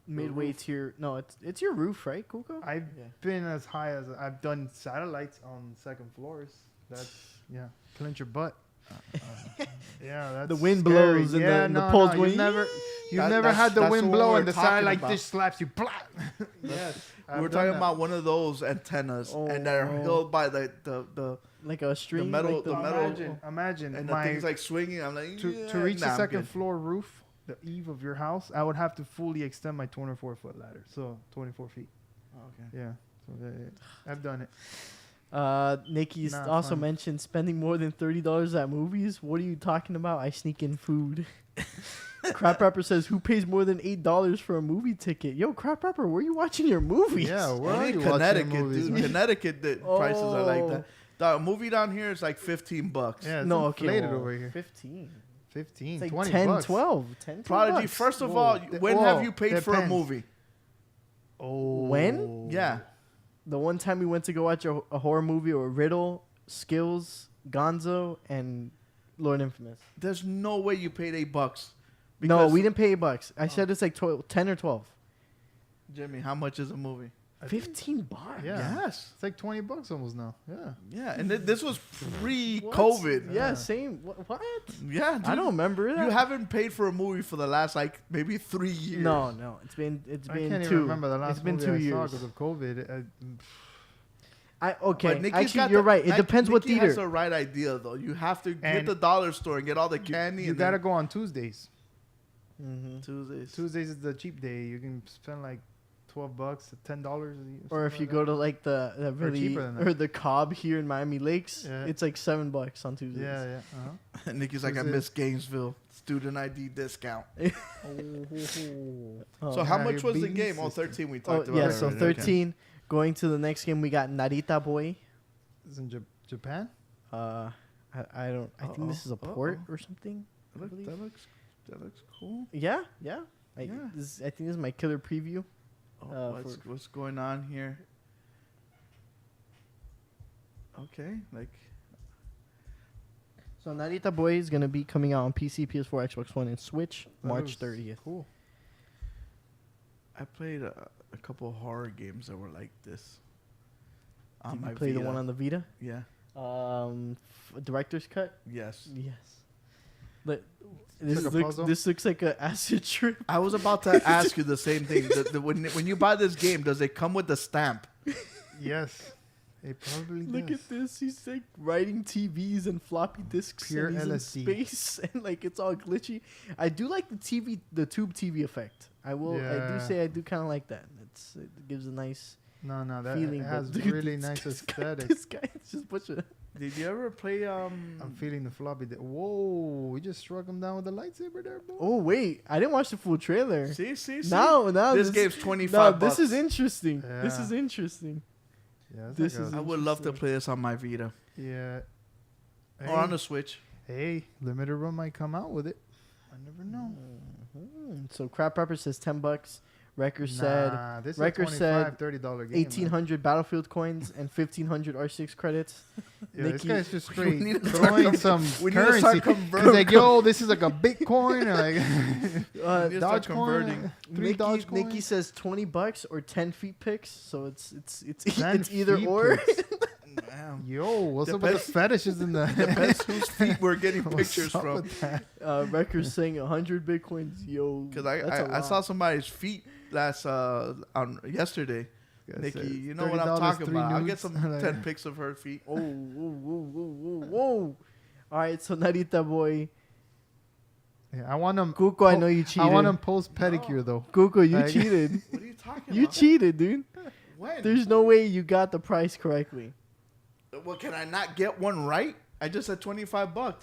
midway to your. No, it's your roof, right, Cuco?
I've been as high as I've done satellites on second floors. That's clench your butt. Yeah, that's
The wind
scary.
blows and the poles go.
You've never had the
that's
wind
what
blow
we're
and the
talking
satellite
about.
dish slaps you. Plat.
Yes.
I've
We're
done
talking
that.
about one of those antennas, and they're held by the
Like a string.
metal-
like
the metal-
Imagine
and the
my
thing's like swinging. I'm like,
to reach the
I'm
second
good.
floor roof, the eave of your house, I would have to fully extend my 24-foot ladder, so 24 feet.
Okay.
Yeah, so I've done it.
Nikki's
Not
also
fun.
mentioned spending more than $30 at movies. What are you talking about? I sneak in food. Crap Rapper says, who pays more than $8 for a movie ticket? Yo, Crap Rapper, where are you watching your movies?
Yeah, where are
Only
you
Connecticut,
watching movies?
dude.
man?
Connecticut, the prices are like
Oh.
that. The movie down here is like $15.
Yeah, it's
No, okay.
inflated
well,
over here.
15.
15,
It's like
20
10,
bucks.
12. 10, 12
Prodigy,
bucks.
first of
Whoa.
all, when have
Whoa,
you paid for a
depends.
movie?
Oh.
When?
Yeah.
The one time we went to go watch a horror movie or Riddle, Skills, Gonzo, and Lord Infamous.
There's no way you paid $8.
No,
Because-
we didn't pay $8. I said it's like 10 or 12.
Jimmy, how much is a movie?
I think-
$15.
Yeah.
Yes.
It's like 20 bucks almost now. Yeah.
Yeah, and this was
What?
pre-COVID.
Yeah,
Yeah.
same. What?
Yeah, dude.
I don't remember that.
You haven't paid for a movie for the last like maybe 3 years.
No. It's been
I
two.
can't even remember the last
It's been
movie
2
I
years.
saw because of COVID.
Okay.
But Nikki's
Actually,
got
you're
the-
right. It
Nik-
depends what
Nikki has
theater.
the right idea though. You have to hit
And
the dollar store and get all the candy.
You
and
gotta
then
go on Tuesdays.
Mm-hmm.
Tuesdays.
Tuesdays is the cheap day. You can spend like $12, $10.
Or if you go to like the really
cheaper than that.
or the Cobb here in Miami Lakes,
Yeah.
it's like $7 on Tuesdays.
Yeah.
Nikki's like, I
Tuesdays.
miss Gainesville student ID discount.
Oh.
So how
Yeah,
much
your
was the
bean
game? Oh,
system.
13 we
Oh,
talked about.
yeah. So
already. Okay.
13. Going to the next game, we got Narita Boy.
It's in Japan.
I don't. I think this is a port or something. I
That
believe.
that looks cool.
Yeah. I
Yeah.
think this is my killer preview.
Oh, what's going on here? Okay, like
So Narita Boy is gonna be coming out on PC, PS4, Xbox One, and Switch
That
March
looks
30th.
Cool.
I played a couple horror games that were like this.
Did
my
you play the
Vita.
one on the Vita?
Yeah.
Director's cut.
Yes.
Yes. But
It's like a puzzle?
this looks like an acid trip.
I was about to ask you the same thing. When you buy this game, does it come with the stamp?
Yes. It probably
Look
does.
at this. He's like writing TVs and floppy disks.
Pure
and he's in
LSD.
space and like it's all glitchy. I do like the tube TV effect. I do
Yeah.
say I do kind of like that. It gives a nice
No, that
feeling.
it
but
has
dude,
really
this
nice
guy-
aesthetic.
This guy is just a bunch of.
Did you ever play
I'm feeling the floppy. Whoa, we just struck him down with a lightsaber there, boy.
Oh wait, I didn't watch the full trailer.
see?
Now
This game's 25
No,
bucks.
this is interesting. This
Yeah.
is interesting.
Yeah, it's
This
like
is
I would love to play this on my Vita
yeah.
or on the Switch.
Hey, limited run might come out with it. I never know.
So Crap Rapper says $10. Wrecker said
Nah, this
Wrecker
is a
said
$25, $30 game.
1,800 Battlefield coins and 1,500 R6 credits.
Yeah, this
Nikki-
guy's just
We
straight
need to start
throwing some
we need to
currency.
start
He's
converting.
like, yo, this is like a Bitcoin. Or like
We need to start
Dogecoin. 3 Dogecoin.
Nikki says $20 or 10 feet pics. So it's
10
it's either
feet
or.
pics.
Damn.
Yo, what's up with
Depends-
the fetishes in the
Depends whose feet we're getting
What's
pictures
up
from.
with that?
Wrecker's saying 100 Bitcoins. Yo,
Because
that's a
I saw
lot.
somebody's feet on yesterday.
Guy
Nikki,
said,
you know what I'm
$30,
talking
3
about. I'll get
nudes.
some
Like,
10 pics of her feet.
Oh, whoa, whoa, whoa, whoa, whoa. All right, so Narita boy.
yeah, I want him.
Cuco, I know you cheated.
I want him post pedicure though.
Cuco, you
Like-
cheated.
What are you talking
You
about?
cheated, dude.
When?
There's no way you got the price correctly.
Well, can I not get one right? I just said $25.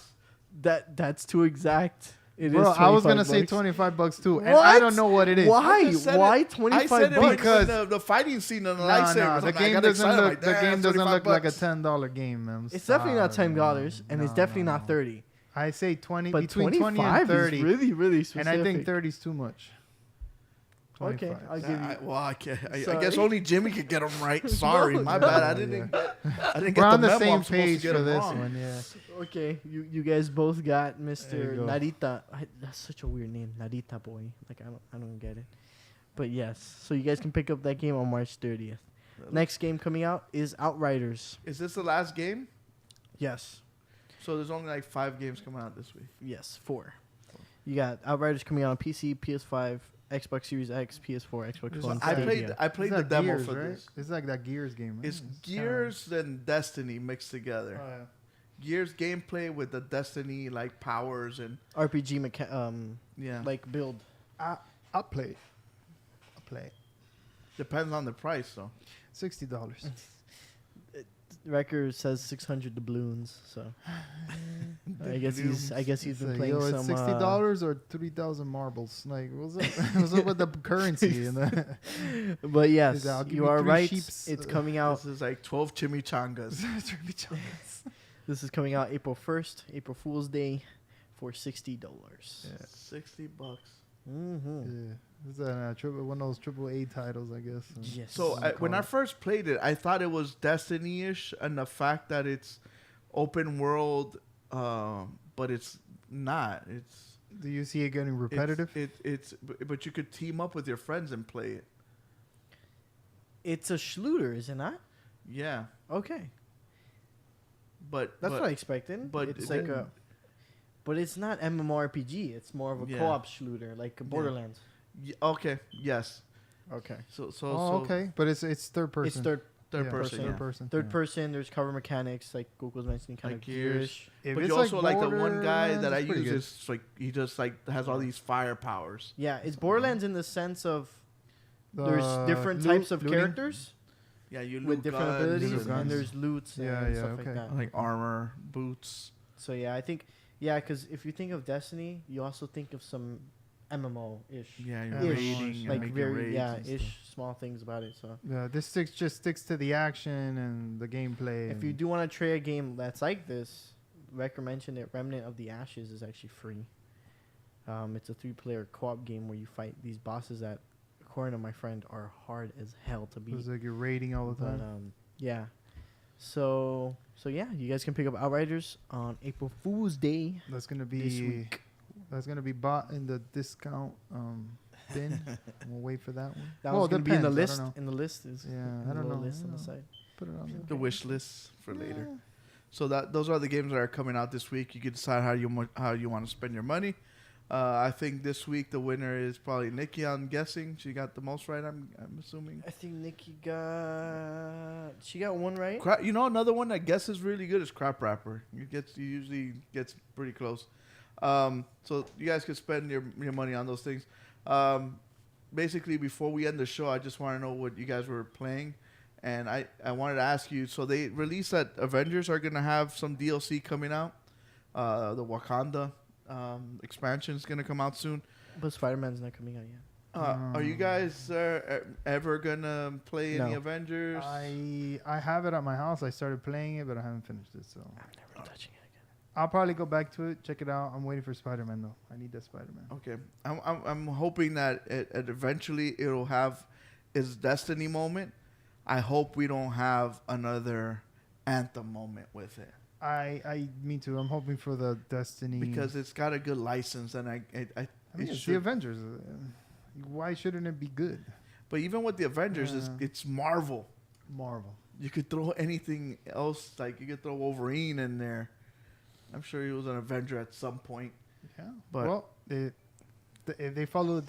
That's too exact. It is.
Bro, I was gonna say
$25.
$25 too, and I don't know what it is.
Why?
I just said
Why
it.
25
I said it
bucks?
because the fighting scene and the lightsaber.
No,
or
the
something. I
game
got
doesn't
excited,
look.
like,
The
"Damn,
game doesn't look like a
$25."
$10 game, man.
It's definitely not
Sorry,
$10, and it's
No,
definitely
no,
not
no.
30.
I say 20,
But
between 20
25
and 30,
is really, really specific.
and I think 30 is too much.
Okay,
25.
I'll give you.
Well, I can't. I
Sorry.
guess only Jimmy could get them right. Sorry, my
no.
bad. I
Yeah.
didn't get. I didn't get
We're on
the
the
memo.
same
I'm supposed to
page
get
for
'em
this
wrong.
one, yeah.
Okay, you guys both got
There you
Mr.
go.
Narita. That's such a weird name, Narita boy. Like I don't get it. But yes, so you guys can pick up that game on March 30th. Next game coming out is Outriders.
Is this the last game?
Yes.
So there's only like 5 games coming out this week.
Yes, 4. You got Outriders coming out on PC, PS5, Xbox Series X, PS4, Xbox
There's
One,
a-
I
Stadia.
played
It's
the
like
demo
Gears,
for
right?
this.
It's like that Gears game. Right?
It's
kinda-
Gears and Destiny mixed together.
Oh, yeah.
Gears gameplay with the Destiny like powers and
RPG
yeah.
like build.
I'll play it. I'll play it.
Depends on the price though.
$60.
Wrecker says 600 doubloons, so I guess he's
It's
been
like,
playing
yo,
some.
it's $60 or 3,000 marbles. Like, what's up? What's up with the currency? And the
But yes,
I'll give
you
you
are
3
right.
sheeps.
It's coming out.
This is like 12 chimichangas.
This is coming out April 1st, April Fool's Day, for $60.
Yeah.
$60.
Mm-hmm.
Yeah, it's one of those AAA titles, I guess.
Yes.
So when I first played it, I thought it was Destiny-ish, and the fact that it's open world, but it's not. It's
Do you see it getting repetitive?
but you could team up with your friends and play it.
It's a shooter, is it not?
Yeah,
Okay,
but
that's what I expected.
but
It's
it
like a,
didn't-
but it's not MMORPG. It's more of a
Yeah.
co-op shooter, like Borderlands.
okay, yes.
Okay.
So
okay, but it's third person.
It's third
third
Yeah,
person.
Third
Yeah.
person.
third
yeah.
person. There's cover mechanics, like Google's mentioning, kind
Like
of
Gears.
Gears.
If
But
it's
you also like the one guy
Borderlands,
that I
it's pretty
use
good.
is like he just like has all these fire powers.
Yeah, it's Borderlands in the sense of there's
The
different
loot-
types of
looting?
characters
Yeah, you
with
loot
different
guns
abilities,
Loot
and
guns.
there's loots
Yeah,
and
yeah,
stuff
okay.
like that.
like armor, boots.
So yeah, I think because if you think of Destiny, you also think of some MMO ish.
Yeah, you're
Yeah,
raiding and
like
making
very
raids and
ish
stuff.
small things about it. So
Yeah, this just sticks to the action and the gameplay.
if you do want to try a game that's like this, Wrecker mentioned it. Remnant of the Ashes is actually free. It's a 3-player co-op game where you fight these bosses that, according to my friend, are hard as hell to beat.
it's like you're raiding all the
But
time.
yeah, so yeah, you guys can pick up Outriders on April Fool's Day
That's gonna
this
be
week.
bought in the discount bin. We'll wait for that one.
That
Well,
was gonna be in the
depends,
list.
I don't know.
In the list is
Yeah,
in
I
the
don't
little
know.
list
I
on the
don't know.
site.
Put it on there.
The wish list for later.
Yeah.
So those are the games that are coming out this week. You can decide how you want to spend your money. I think this week the winner is probably Nikki. I'm guessing she got the most right. I'm assuming.
I think Nikki got one right.
Another one that guesses really good is Crap Rapper. He usually gets pretty close. So you guys can spend your money on those things. Basically, before we end the show, I just want to know what you guys were playing. And I wanted to ask you, so they released that Avengers are going to have some DLC coming out. The Wakanda expansion is going to come out soon.
But Spider-Man's not coming out yet.
Are you guys ever going to play any
No.
Avengers?
I have it at my house. I started playing it, but I haven't finished it. So
I'm never touching it again.
I'll probably go back to it, check it out. I'm waiting for Spider-Man though. I need that Spider-Man.
Okay. I'm hoping that it eventually it'll have its Destiny moment. I hope we don't have another Anthem moment with it.
Me too. I'm hoping for the Destiny
Because it's got a good license, and I
I mean, it's the
should.
Avengers. Why shouldn't it be good?
But even with the Avengers, it's Marvel.
Marvel.
You could throw anything else, like you could throw Wolverine in there. I'm sure he was an Avenger at some point.
Yeah.
But
Well, if they follow the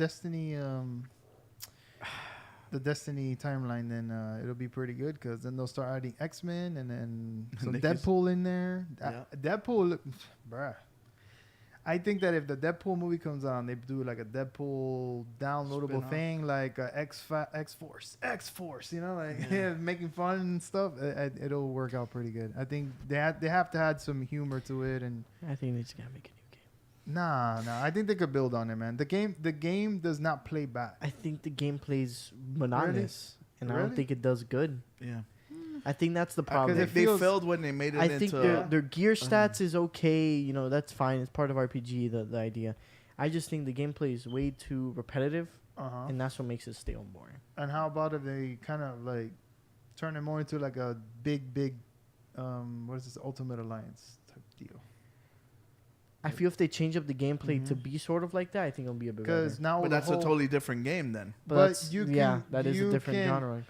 Destiny timeline, then it'll be pretty good because then they'll start adding X-Men and then some
They can
Deadpool in there.
Yeah.
Deadpool, bruh. I think that if the Deadpool movie comes out and they do like a Deadpool downloadable
Spin-off.
thing, like X-Force, you know, like making fun and stuff, it'll work out pretty good. I think they have to add some humor to it, and
I think they just gotta make a new game.
nah, I think they could build on it, man. The game does not play bad.
I think the gameplay's monotonous, and I
Really?
don't think it does good.
yeah,
I think that's the
because
problem.
it
they
feels-
failed when they made it
I
into.
think their gear stats is okay. You know, that's fine. It's part of RPG. The idea. I just think the gameplay is way too repetitive,
Uh-huh.
and that's what makes it stale and boring.
And how about if they kind of like turn it more into like a big, what is this, Ultimate Alliance type deal?
I feel if they change up the gameplay to
Mhm.
be sort of like that, I think it'll be a bit better.
Because now
but
the
that's a
whole-
totally different game then.
But
but
that's,
you
yeah,
can-
that is a
you
different
can-
genre.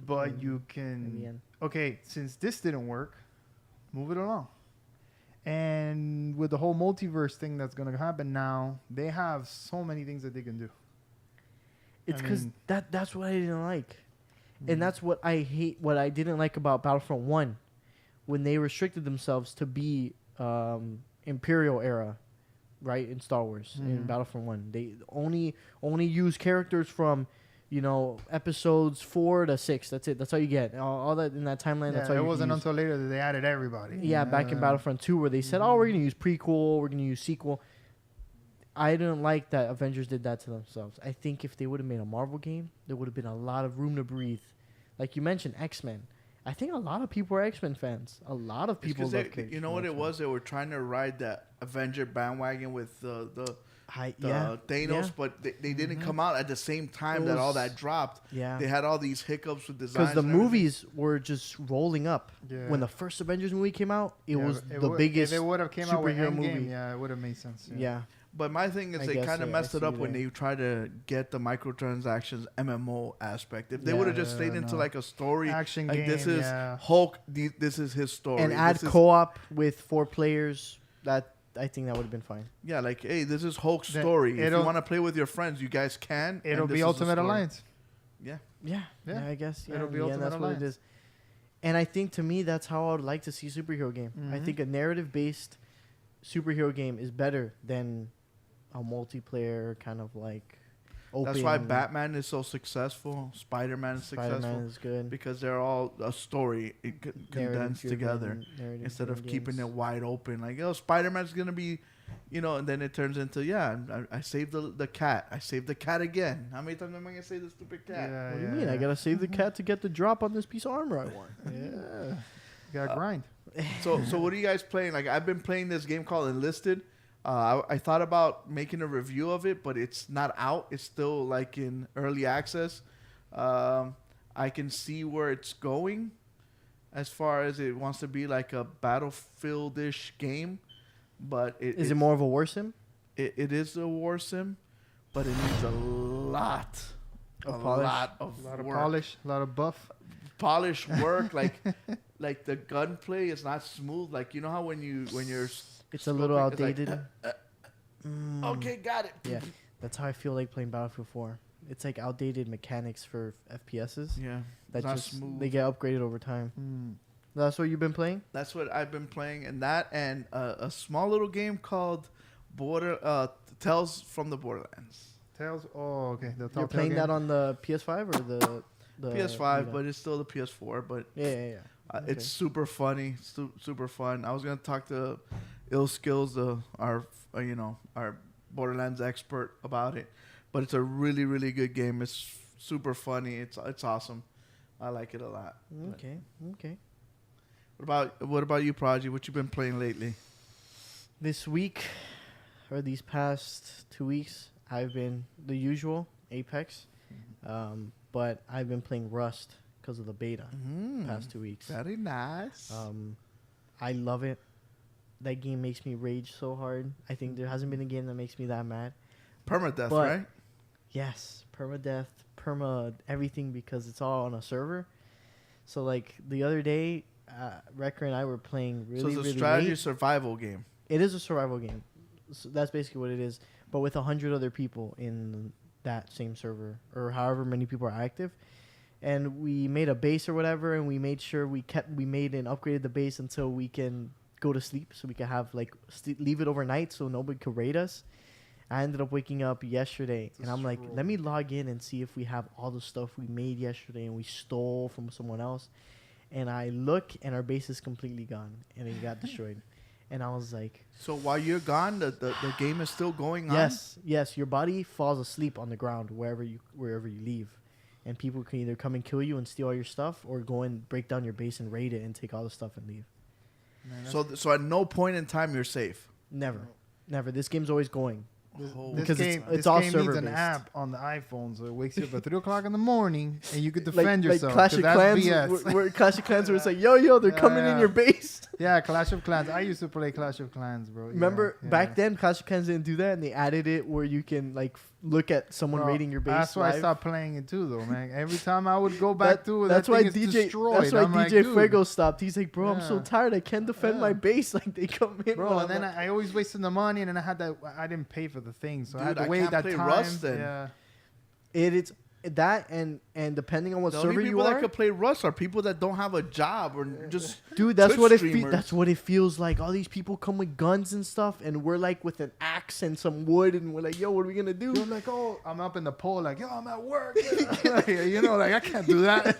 But you
in the
can
end.
okay, since this didn't work, move it along. And with the whole multiverse thing that's gonna happen now, they have so many things that they can do.
It's
I
because
mean-
that's what I didn't like, and that's what I hate. What I didn't like about Battlefront 1, when they restricted themselves to be Imperial era, right, in Star Wars in
Mhm.
Battlefront 1. They only use characters from, episodes 4 to 6. That's it. That's all you get. All that in that timeline. That's all
it
you
wasn't
can use.
until later that they added everybody.
Yeah, back in Battlefront 2 where they said, "Oh, we're going to use prequel, we're going to use sequel." I didn't like that Avengers did that to themselves. I think if they would have made a Marvel game, there would have been a lot of room to breathe. Like you mentioned, X-Men. I think a lot of people are X-Men fans. A lot of people love characters
You know
from
what it
X-Men.
was? They were trying to ride that Avenger bandwagon with the
Yeah.
Thanos,
Yeah.
but they didn't come out at the same time
It
that all
was-
that dropped.
Yeah.
They had all these hiccups with designs.
Because the
and everything.
movies were just rolling up.
Yeah.
When the first Avengers movie came out, it was
it
the
would-
biggest
If it would have came out with
superhero
Endgame,
movie.
yeah, it would have made sense.
Yeah.
But my thing is,
I
they
guess,
kind of
yeah,
messed
I
it
see
up
you
when
there.
they tried to get the microtransactions MMO aspect. If they
Yeah.
would have just stayed into
no.
like a story,
Action
like
game.
this is
yeah.
Hulk, this is his story,
And add
This is-
co-op with 4 players, I think that would have been fine.
Yeah, like hey, this is Hulk's
Then
story. If you
it'll-
want to play with your friends, you guys can. and
It'll
this
be
is the
Ultimate
story.
Alliance.
Yeah.
Yeah,
Yeah.
I guess. Yeah,
It'll be
yeah,
Ultimate
that's what it
Alliance.
is. And I think to me, that's how I would like to see superhero game. I
Mhm.
think a narrative-based superhero game is better than a multiplayer kind of like open.
That's why Batman is so successful. Spider-Man is successful
Spider-Man is good.
because they're all a story condensed together
Narrative
instead of
driven
keeping
games.
it wide open. Like, oh, Spider-Man's gonna be, and then it turns into I saved the cat. I saved the cat again. How many times am I gonna save the stupid cat?
Yeah,
What do you
yeah,
mean? I
yeah.
gotta save the cat to get the drop on this piece of armor I want.
Yeah. You gotta grind.
So what are you guys playing? Like, I've been playing this game called Enlisted. I thought about making a review of it, but it's not out. It's still like in early access. I can see where it's going as far as it wants to be like a Battlefield-ish game, but
Is it more of a war sim?
it is a war sim, but it needs a lot
Of
a
polish?
lot of
A lot of
work.
polish, a lot of buff.
Polished work. like the gunplay is not smooth. Like, you know how when you're
It's a little
scoping, it's like,
outdated.
okay, got it.
Yeah, that's how I feel like playing Battlefield 4. It's like outdated mechanics for FPSs
Yeah,
that
it's not
just
smooth.
they get upgraded over time.
Hmm.
That's what you've been playing?
That's what I've been playing, and that and a small little game called Tales from the Borderlands.
Tales. Oh, okay. The
You're
Telltale
playing
game.
that on the PS5 or the The
PS5,
Vita.
but it's still the PS4. But
Yeah. Okay.
it's super funny, super fun. I was gonna talk to Ill Skills, our Borderlands expert about it, but it's a really really good game. It's super funny. It's awesome. I like it a lot.
Okay.
What about you, Prodigy? What you been playing lately?
This week, or these past 2 weeks, I've been the usual Apex, but I've been playing Rust because of the beta. Past 2 weeks.
Very nice.
I love it. That game makes me rage so hard. I think there hasn't been a game that makes me that mad.
Permadeath,
but
right?
Yes, permadeath, everything, because it's all on a server. So like the other day, Wrecker and I were playing really,
so it's a
really
strategy
late.
survival game.
It is a survival game. So that's basically what it is. But with 100 other people in that same server, or however many people are active. And we made a base or whatever, and we made sure we made and upgraded the base until we can go to sleep, so we can have leave it overnight so nobody could raid us. I ended up waking up yesterday, and I'm like, let me log in and see if we have all the stuff we made yesterday and we stole from someone else. And I look, and our base is completely gone, and it got destroyed. And I was like...
So while you're gone, the game is still going on?
Yes. Your body falls asleep on the ground wherever you leave. And people can either come and kill you and steal all your stuff, or go and break down your base and raid it and take all the stuff and leave.
Man, so at no point in time you're safe?
Never. This game's always going.
Because it's all server needs an app on the iPhone, so it wakes you up at 3 o'clock in the morning, and you could defend yourself.
Like Clash of Clans, where Clash of Clans, where it's like, yo, they're coming in your base.
Yeah, Clash of Clans. I used to play Clash of Clans, bro.
Remember back then, Clash of Clans didn't do that, and they added it where you can like look at someone raiding your base.
That's why I stopped playing it too, though, man. Every time I would go back to it,
that's why
DJ
Fuego stopped. He's like, bro, I'm so tired. I can't defend my base. Like they come in,
bro. And then I always wasted the money, and then I didn't pay for the thing, so I had to wait that time.
Rust, then.
Yeah,
it's that and depending on what server you are.
The only people that could play Rust are people that don't have a job or just
dude. That's what that's what it feels like. All these people come with guns and stuff, and we're like with an axe and some wood, and we're like, yo, what are we gonna do?
I'm like, oh, I'm up in the pole, like, yo, I'm at work. I can't do that.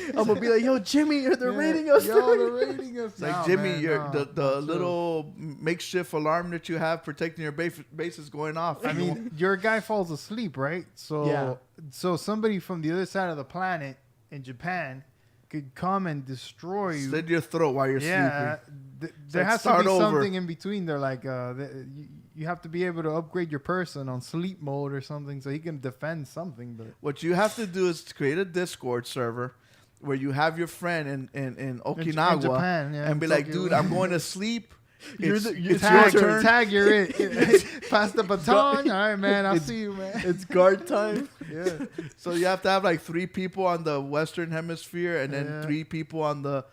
I'm gonna be like, yo, Jimmy, they're raiding us.
Yo, they're raiding us.
Like, Jimmy, the little makeshift alarm that you have protecting your base is going off.
I mean, your guy falls asleep, right? So somebody from the other side of the planet in Japan could come and destroy you.
Slit your throat while you're sleeping.
There has to be something in between. They're like, you have to be able to upgrade your person on sleep mode or something so he can defend something. But
what you have to do is create a Discord server where you have your friend in Okinawa
in Japan,
and be like, dude, I'm going to sleep.
It's your turn. Tag, you're it. Pass the baton. All right, man. I'll see you, man.
It's guard time.
Yeah. So you have to have like 3 people on the Western Hemisphere and then 3 people on the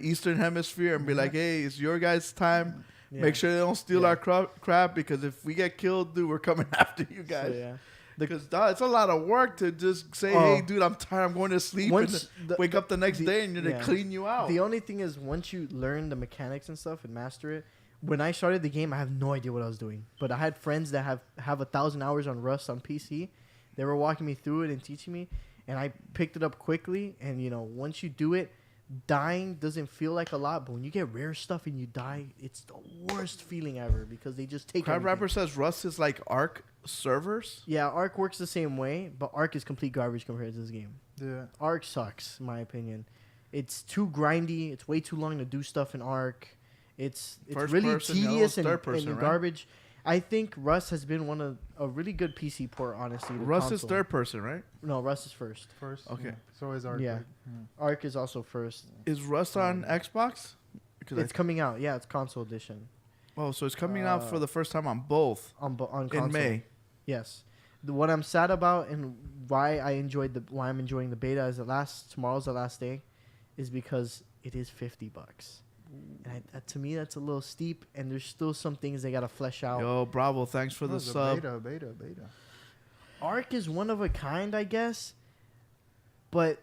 Eastern Hemisphere and be like, hey, it's your guys' time. Yeah. Make sure they don't steal our crap because if we get killed, dude, we're coming after you guys. So, because it's a lot of work to just say, hey, dude, I'm tired. I'm going to sleep and wake up the next day and they clean you out.
The only thing is once you learn the mechanics and stuff and master it, when I started the game, I have no idea what I was doing. But I had friends that have 1,000 hours on Rust on PC. They were walking me through it and teaching me. And I picked it up quickly. And, once you do it, dying doesn't feel like a lot. But when you get rare stuff and you die, it's the worst feeling ever because they just take
Crab Rapper says Rust is like Ark servers.
Yeah, Ark works the same way, but Ark is complete garbage compared to this game.
Yeah,
Ark sucks, in my opinion. It's too grindy. It's way too long to do stuff in Ark. It's really tedious and garbage. I think Rust has been a really good PC port, honestly.
Rust is third person, right?
No, Rust is first.
Okay. Yeah. So is Ark.
Yeah. Ark is also first.
Is Rust on Xbox?
It's coming out. Yeah, it's console edition.
Oh, so it's coming out for the first time on both.
On console.
In May.
Yes. What I'm sad about and why I'm enjoying the beta is tomorrow's the last day, is because it is $50. And to me, that's a little steep, and there's still some things they gotta flesh out.
Yo, Bravo, thanks for the sub.
Beta.
Ark is one of a kind, I guess, but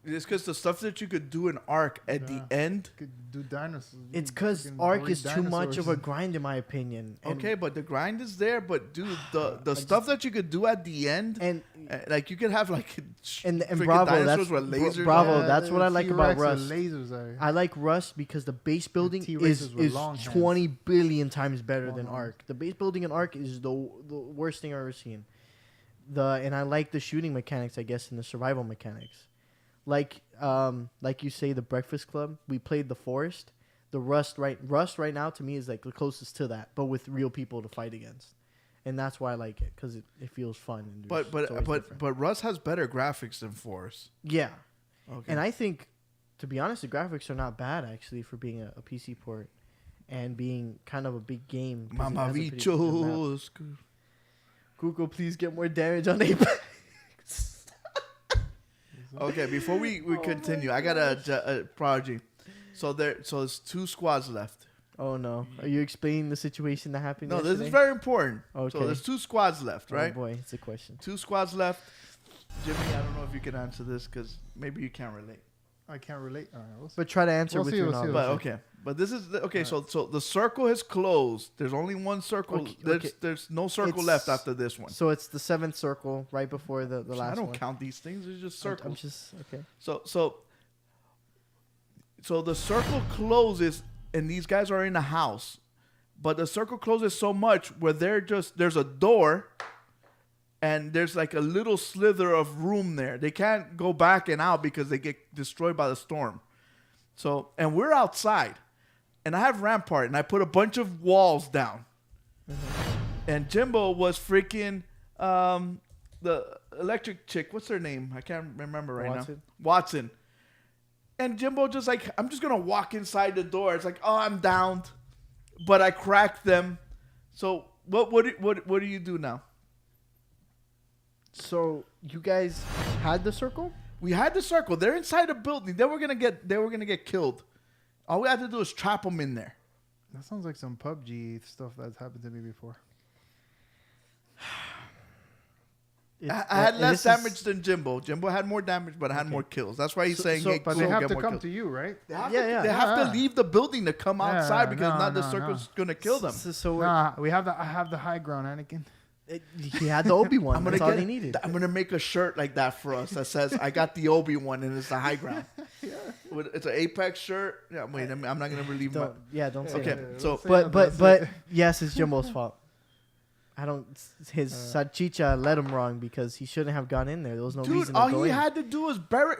It's because the stuff that you could do in Ark at the end.
Could do dinosaurs.
It's because
Freaking
Ark
breed
is too much of a
dinosaurs.
grind, in my opinion. And,
Okay, but the grind is there. But dude, the stuff that you could do at the end,
and
like you could have like
and
freaking
Bravo,
dinosaurs
that's
with lasers.
Bravo.
Yeah,
That's what I like about
T-Rex with
Rust.
Lasers are.
I like Rust because the base building
T-Rexes with
is
long hands.
20 billion times better than
Uh-huh.
Ark. The base building in Ark is the worst thing I've ever seen. And I like the shooting mechanics, I guess, and the survival mechanics. Like you say, the Breakfast Club. We played the Forest. The Rust right now to me is like the closest to that, but with real people to fight against, and that's why I like it because it feels fun. And it's always different.
But Rust has better graphics than Forest.
Yeah,
Okay.
and I think, to be honest, the graphics are not bad actually for being a PC port and being kind of a big game. 'cause it has a pretty good map.
Mamabichos.
Google, please get more damage on Apex.
Okay, before we continue, I got a Prodigy. So there's 2 squads left.
Oh no! Are you explaining the situation that happened?
No,
yesterday?
this is very important.
Okay.
So there's 2 squads left, right?
Oh boy, it's a question.
2 squads left. Jimmy, I don't know if you can answer this because maybe you can't relate.
I can't relate. All right, we'll see.
But try to answer
We'll
with
see,
your
we'll see,
knowledge.
we'll
But okay, but this is okay. So the circle has closed. There's only one circle.
Okay.
There's no circle
It's-
left after this one.
So it's the 7th circle right before the
I
last
don't
one.
count these things. It's just
I'm
circles.
just okay.
So the circle closes, and these guys are in a house, but the circle closes so much where there's a door, and there's like a little slither of room there. They can't go back and out because they get destroyed by the storm. So, and we're outside, and I have rampart, and I put a bunch of walls down, and Jimbo was freaking the electric chick. What's her name? I can't remember right now. Watson. And Jimbo just like, I'm just gonna walk inside the door. It's like, oh, I'm downed, but I cracked them. So what do you do now?
So you guys had the circle?
We had the circle. They're inside the building. They were gonna get killed. All we had to do is trap them in there.
That sounds like some PUBG stuff that's happened to me before.
I had less damage than Jimbo. Jimbo had more damage, but I had more kills. That's why he's saying, hey,
But
go
they have
get
to
more
come
kills.
to you, right?
They have
Yeah,
they have to leave the building to come outside because
no,
the
no,
circle's gonna kill them.
So
Nah, I have the high ground, Anakin.
he had the Obi-Wan.
I'm gonna
That's all
get-
they needed.
I'm gonna make a shirt like that for us that says I got the Obi-Wan and it's the high ground. It's an Apex shirt. Yeah, wait, I'm not gonna relieve my.
Don't say
Okay,
that.
so
But yes, it's Jimbo's fault. I don't. His Sachicha led him wrong because he shouldn't have gone in there. There was no
dude,
reason
all
to go
he
in.
had to do was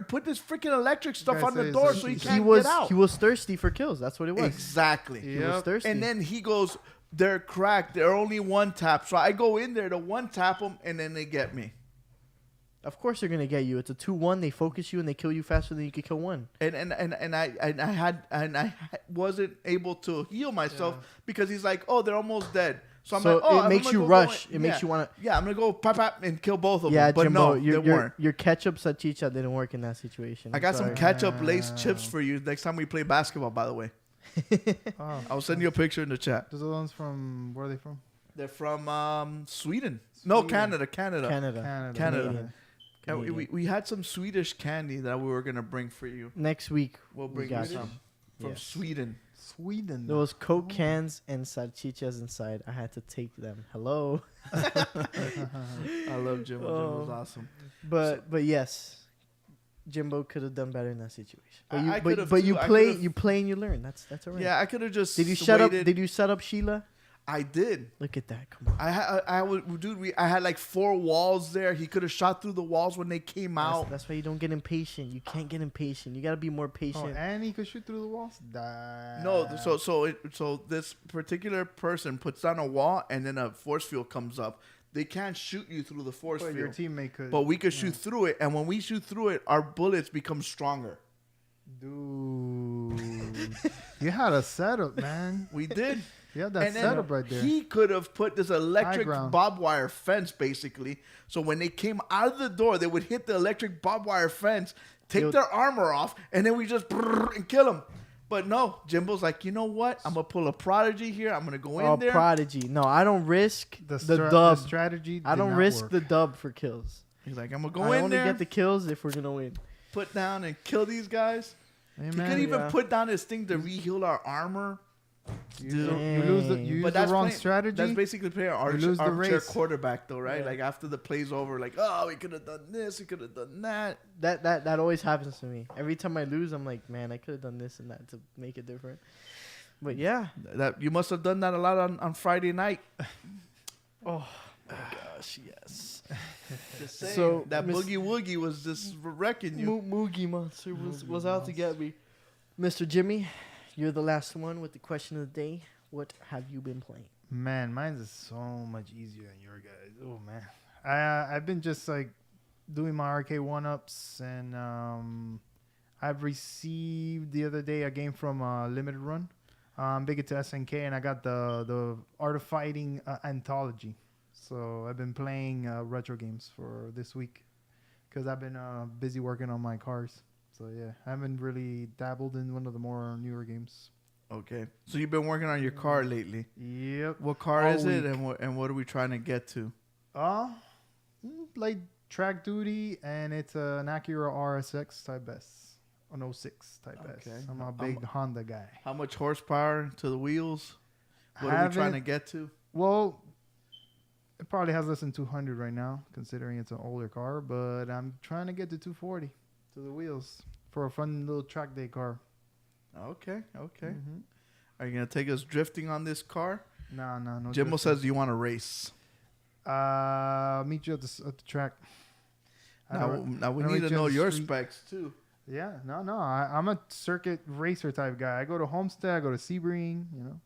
put this freaking electric stuff
Guy
on the
says
door
that
so he
he
can't
was
get out.
he was thirsty for kills. That's what it was.
Exactly.
He was
Yep.
thirsty.
And then he goes, they're cracked. They're only one tap. So I go in there to one tap them, and then they get me.
of course they're gonna get you. It's a 2-1. They focus you and they kill you faster than you could kill one.
And I wasn't able to heal myself because he's like, oh, they're almost dead. So I'm
So
like, oh,
it
I'm
makes
gonna
you
go
rush.
in.
It makes you wanna.
Yeah, I'm gonna go pop pop and kill both of
Yeah,
them. But
Jimbo,
no, they weren't.
your ketchup Sachicha didn't work in that situation.
I got some
Sorry.
ketchup laced chips for you next time we play basketball. By the way,
Oh,
I'll send you a picture in the chat.
those are the ones from where are they from?
They're from Sweden. No,
Sweden.
Canada.
Canada.
Canada.
Canadian.
And
Canadian.
we had some Swedish candy that we were gonna bring for you.
Next week
We'll
we
bring
got
you some from
Yes.
Sweden.
Sweden.
There was Coke cans and salchichas inside. I had to take them. Hello.
I love Jimbo. Jimbo's awesome.
But yes, Jimbo could have done better in that situation. But
I
you
could've
but
too.
you
I
play
could've-
you play and you learn. That's alright.
Yeah, I could have just.
Did you shut up?
waited.
Did you set up Sheila?
I did.
Look at that. Come on.
I had like 4 walls there. He could have shot through the walls when they came out.
That's why you don't get impatient. You can't get impatient. You gotta be more
Oh,
patient.
and he could shoot through the walls.
No, so this particular person puts down a wall and then a force field comes up. They can't shoot you through the force
But
field,
your teammate could.
but we could shoot through it. And when we shoot through it, our bullets become stronger.
Dude, you had a setup, man.
We did.
You had that
And then
setup right there.
He could have put this electric
ground.
barbed wire fence, basically. So when they came out of the door, they would hit the electric barbed wire fence, take their armor off, and then we just and kill them. But no, Jimbo's like, you know what? I'm gonna pull a Prodigy here. I'm gonna go in there.
Prodigy. No, I don't risk the
The
dub.
strategy.
I
did
don't
not
risk
work.
the dub for kills.
He's like, I'm gonna
I
go in
only
there.
get the kills if we're gonna win.
put down and kill these guys.
Hey,
He
man,
could even
yeah.
put down his thing to reheal our armor.
you
Dang.
lose the, you use the wrong
playing-
strategy.
That's basically playing
lose the
armchair
race.
quarterback, though, right?
Yeah.
Like after the play's over, like, oh, we could have done this, we could have done that.
That always happens to me. Every time I lose, I'm like, man, I could have done this and that to make it different. But yeah.
That you must have done that a lot on Friday night.
Oh my gosh, yes.
Just saying,
So,
that
Miss-
boogie woogie was just wrecking you.
Moogie Monster was
Moogie
out to get me. Mr. Jimmy, you're the last one with the question of the day. What have you been playing?
Man, mine's is so much easier than your guys. Oh man, I've been just like doing my arcade one-ups, and I've received the other day a game from Limited Run. Big into SNK, and I got the Art of Fighting anthology. So I've been playing retro games for this week because I've been busy working on my cars. So yeah, I haven't really dabbled in one of the more newer games.
Okay, so you've been working on your car lately.
Yep.
What car
All
is it,
week.
and what are we trying to get to?
Like track duty, and it's an Acura RSX Type S, an 06 Type S.
Okay.
I'm a big Honda guy.
How much horsepower to the wheels? What are we trying to
Haven't-
get to?
Well, it probably has less than 200 right now, considering it's an older car. But I'm trying to get to 240 to the wheels for a fun little track day car.
Okay.
Mhm.
Are you gonna take us drifting on this car?
No.
Jimbo
drifting.
says you want to race.
Meet you at the track. I
Now
don't-
we
I don't
need to
reach on
know
the
your
street.
specs too.
Yeah, no. I'm a circuit racer type guy. I go to Homestead, I go to Sebring, you know.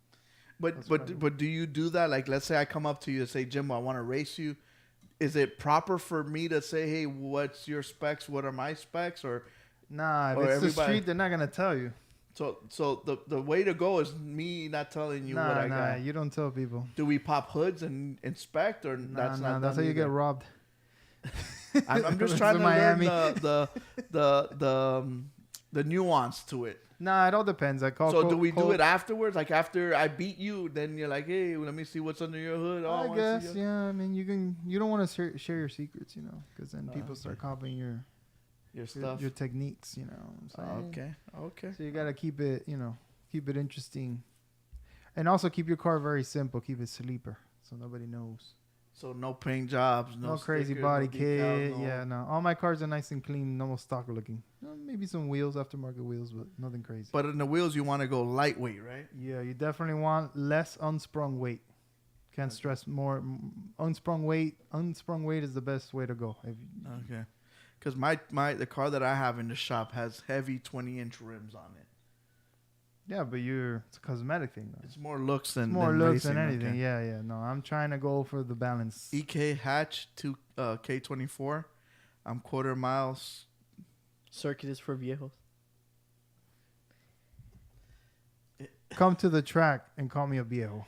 That's what I do.
But do you do that? Like, let's say I come up to you and say, Jimbo, I want to race you. Is it proper for me to say, hey, what's your specs? What are my specs? Or
Nah, if
Or
it's the
everybody-
street, they're not gonna tell you.
so the way to go is me not telling you what I got.
You don't tell people.
Do we pop hoods and inspect, or that's not?
That's how
done
you get
either?
robbed.
I'm just
It's
trying
in
to
Miami.
learn the nuance to it.
Nah, it all depends. I call.
So do we do it afterwards? Like after I beat you, then you're like, hey, let me see what's under your hood. Oh,
I
wanna
guess,
see
yeah. I mean, you can. You don't want to share your secrets, you know, because then
Oh,
people start
okay.
copying
your
your,
stuff.
your techniques. You know what I'm saying?
Okay.
So you gotta keep it, keep it interesting, and also keep your car very simple. Keep it sleeper, so nobody knows.
So no paint jobs,
No, crazy
stickers,
body
no
kit.
decals, no-
Yeah, no. All my cars are nice and clean, almost stock looking. Maybe some wheels, aftermarket wheels, but nothing crazy.
But in the wheels, you want to go lightweight, right?
Yeah, you definitely want less unsprung weight. Can't stress more. Unsprung weight. Unsprung weight is the best way to go.
Okay. Because the car that I have in the shop has heavy 20-inch rims on it.
Yeah, but it's a cosmetic thing, though.
It's more looks
It's
than
more looks than
racing,
anything.
okay.
Yeah. No, I'm trying to go for the balance.
EK hatch to K24. I'm quarter miles.
Circuit is for viejos.
Come to the track and call me a viejo.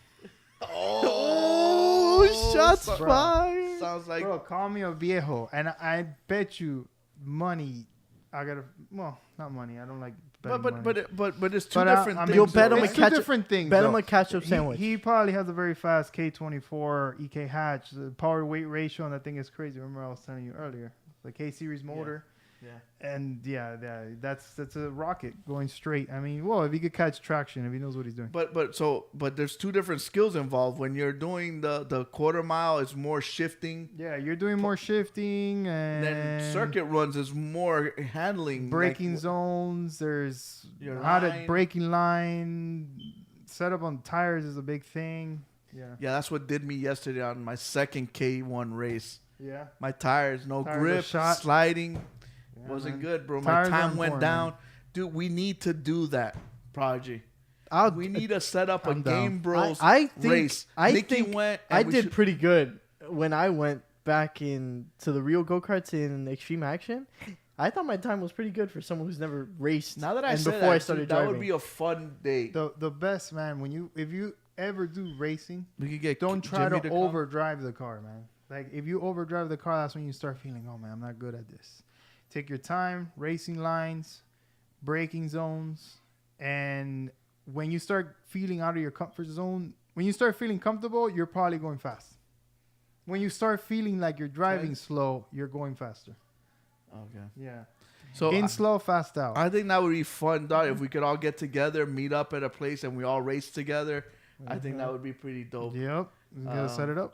Oh,
shots
bro.
fired.
Sounds like
Bro, call me a viejo. And I bet you money. Not money. I don't like betting money.
but it's two
But,
different
I
things.
mean,
You'll bet
though,
him a
right?
it's two
catch-
different things.
Bet
though.
him a ketchup sandwich.
He probably has a very fast K24 EK hatch. The power weight ratio on that thing is crazy. Remember I was telling you earlier, the K series motor,
Yeah.
and that's a rocket going straight. I mean, well, if he could catch traction, if he knows what he's doing.
But there's two different skills involved. When you're doing the quarter mile, it's more shifting.
Yeah, you're doing more shifting and
Then circuit runs is more handling.
braking
like,
zones. There's
Your
how to
line.
braking line. Setup on tires is a big thing. Yeah.
Yeah, that's what did me yesterday on my second K1 race.
Yeah.
My tires, no
Tires are
grip,
shot.
sliding.
Yeah,
Wasn't
man.
good, bro.
Tires
My
are
time went
important,
down.
man.
Dude, we need to do that, Prodigy.
I'll
We need to set up a
I'm down.
Game Bros
I think
race.
I
Nikki
think
went. And
I
we
did
should-
pretty good when I went back in to the real go-karts in Extreme Action. I thought my time was pretty good for someone who's never raced.
Now that I
and
said
before
that,
I started
that
driving.
would be a fun day.
The best, man. If you ever do racing,
We could get
don't try
Jimmy
to
come.
overdrive the car, man. Like if you overdrive the car, that's when you start feeling, oh man, I'm not good at this. Take your time, racing lines, braking zones, and when you start feeling out of your comfort zone, when you start feeling comfortable, you're probably going fast. When you start feeling like you're driving
Okay.
slow, you're going faster.
Okay.
Yeah.
So
in slow, fast out.
I think that would be fun, dog. If we could all get together, meet up at a place, and we all race together. I think that would be pretty dope.
Yep. We gotta set it up.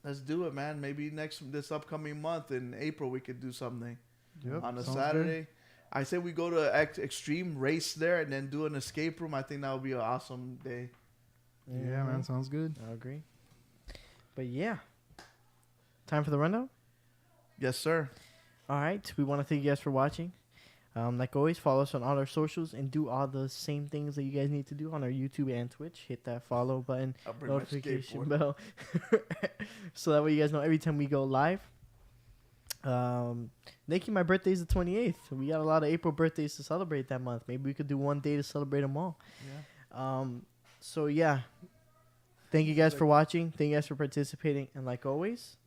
Let's do it, man. Maybe this upcoming month in April we could do something.
Yep.
On a
sounds
Saturday.
good.
I say we go to Extreme, race there, and then do an escape room. I think that would be an awesome day.
Yeah, man. Sounds good.
I agree. But yeah. Time for the rundown?
Yes, sir.
All right. We want to thank you guys for watching. Like always, follow us on all our socials and do all the same things that you guys need to do on our YouTube and Twitch. Hit that follow button,
I'll bring my
notification
skateboard.
bell, so that way you guys know every time we go live. Nikki, my birthday is the 28th. We got a lot of April birthdays to celebrate that month. Maybe we could do one day to celebrate them all.
Yeah.
So yeah, thank you guys for watching. Thank you guys for participating. And like always,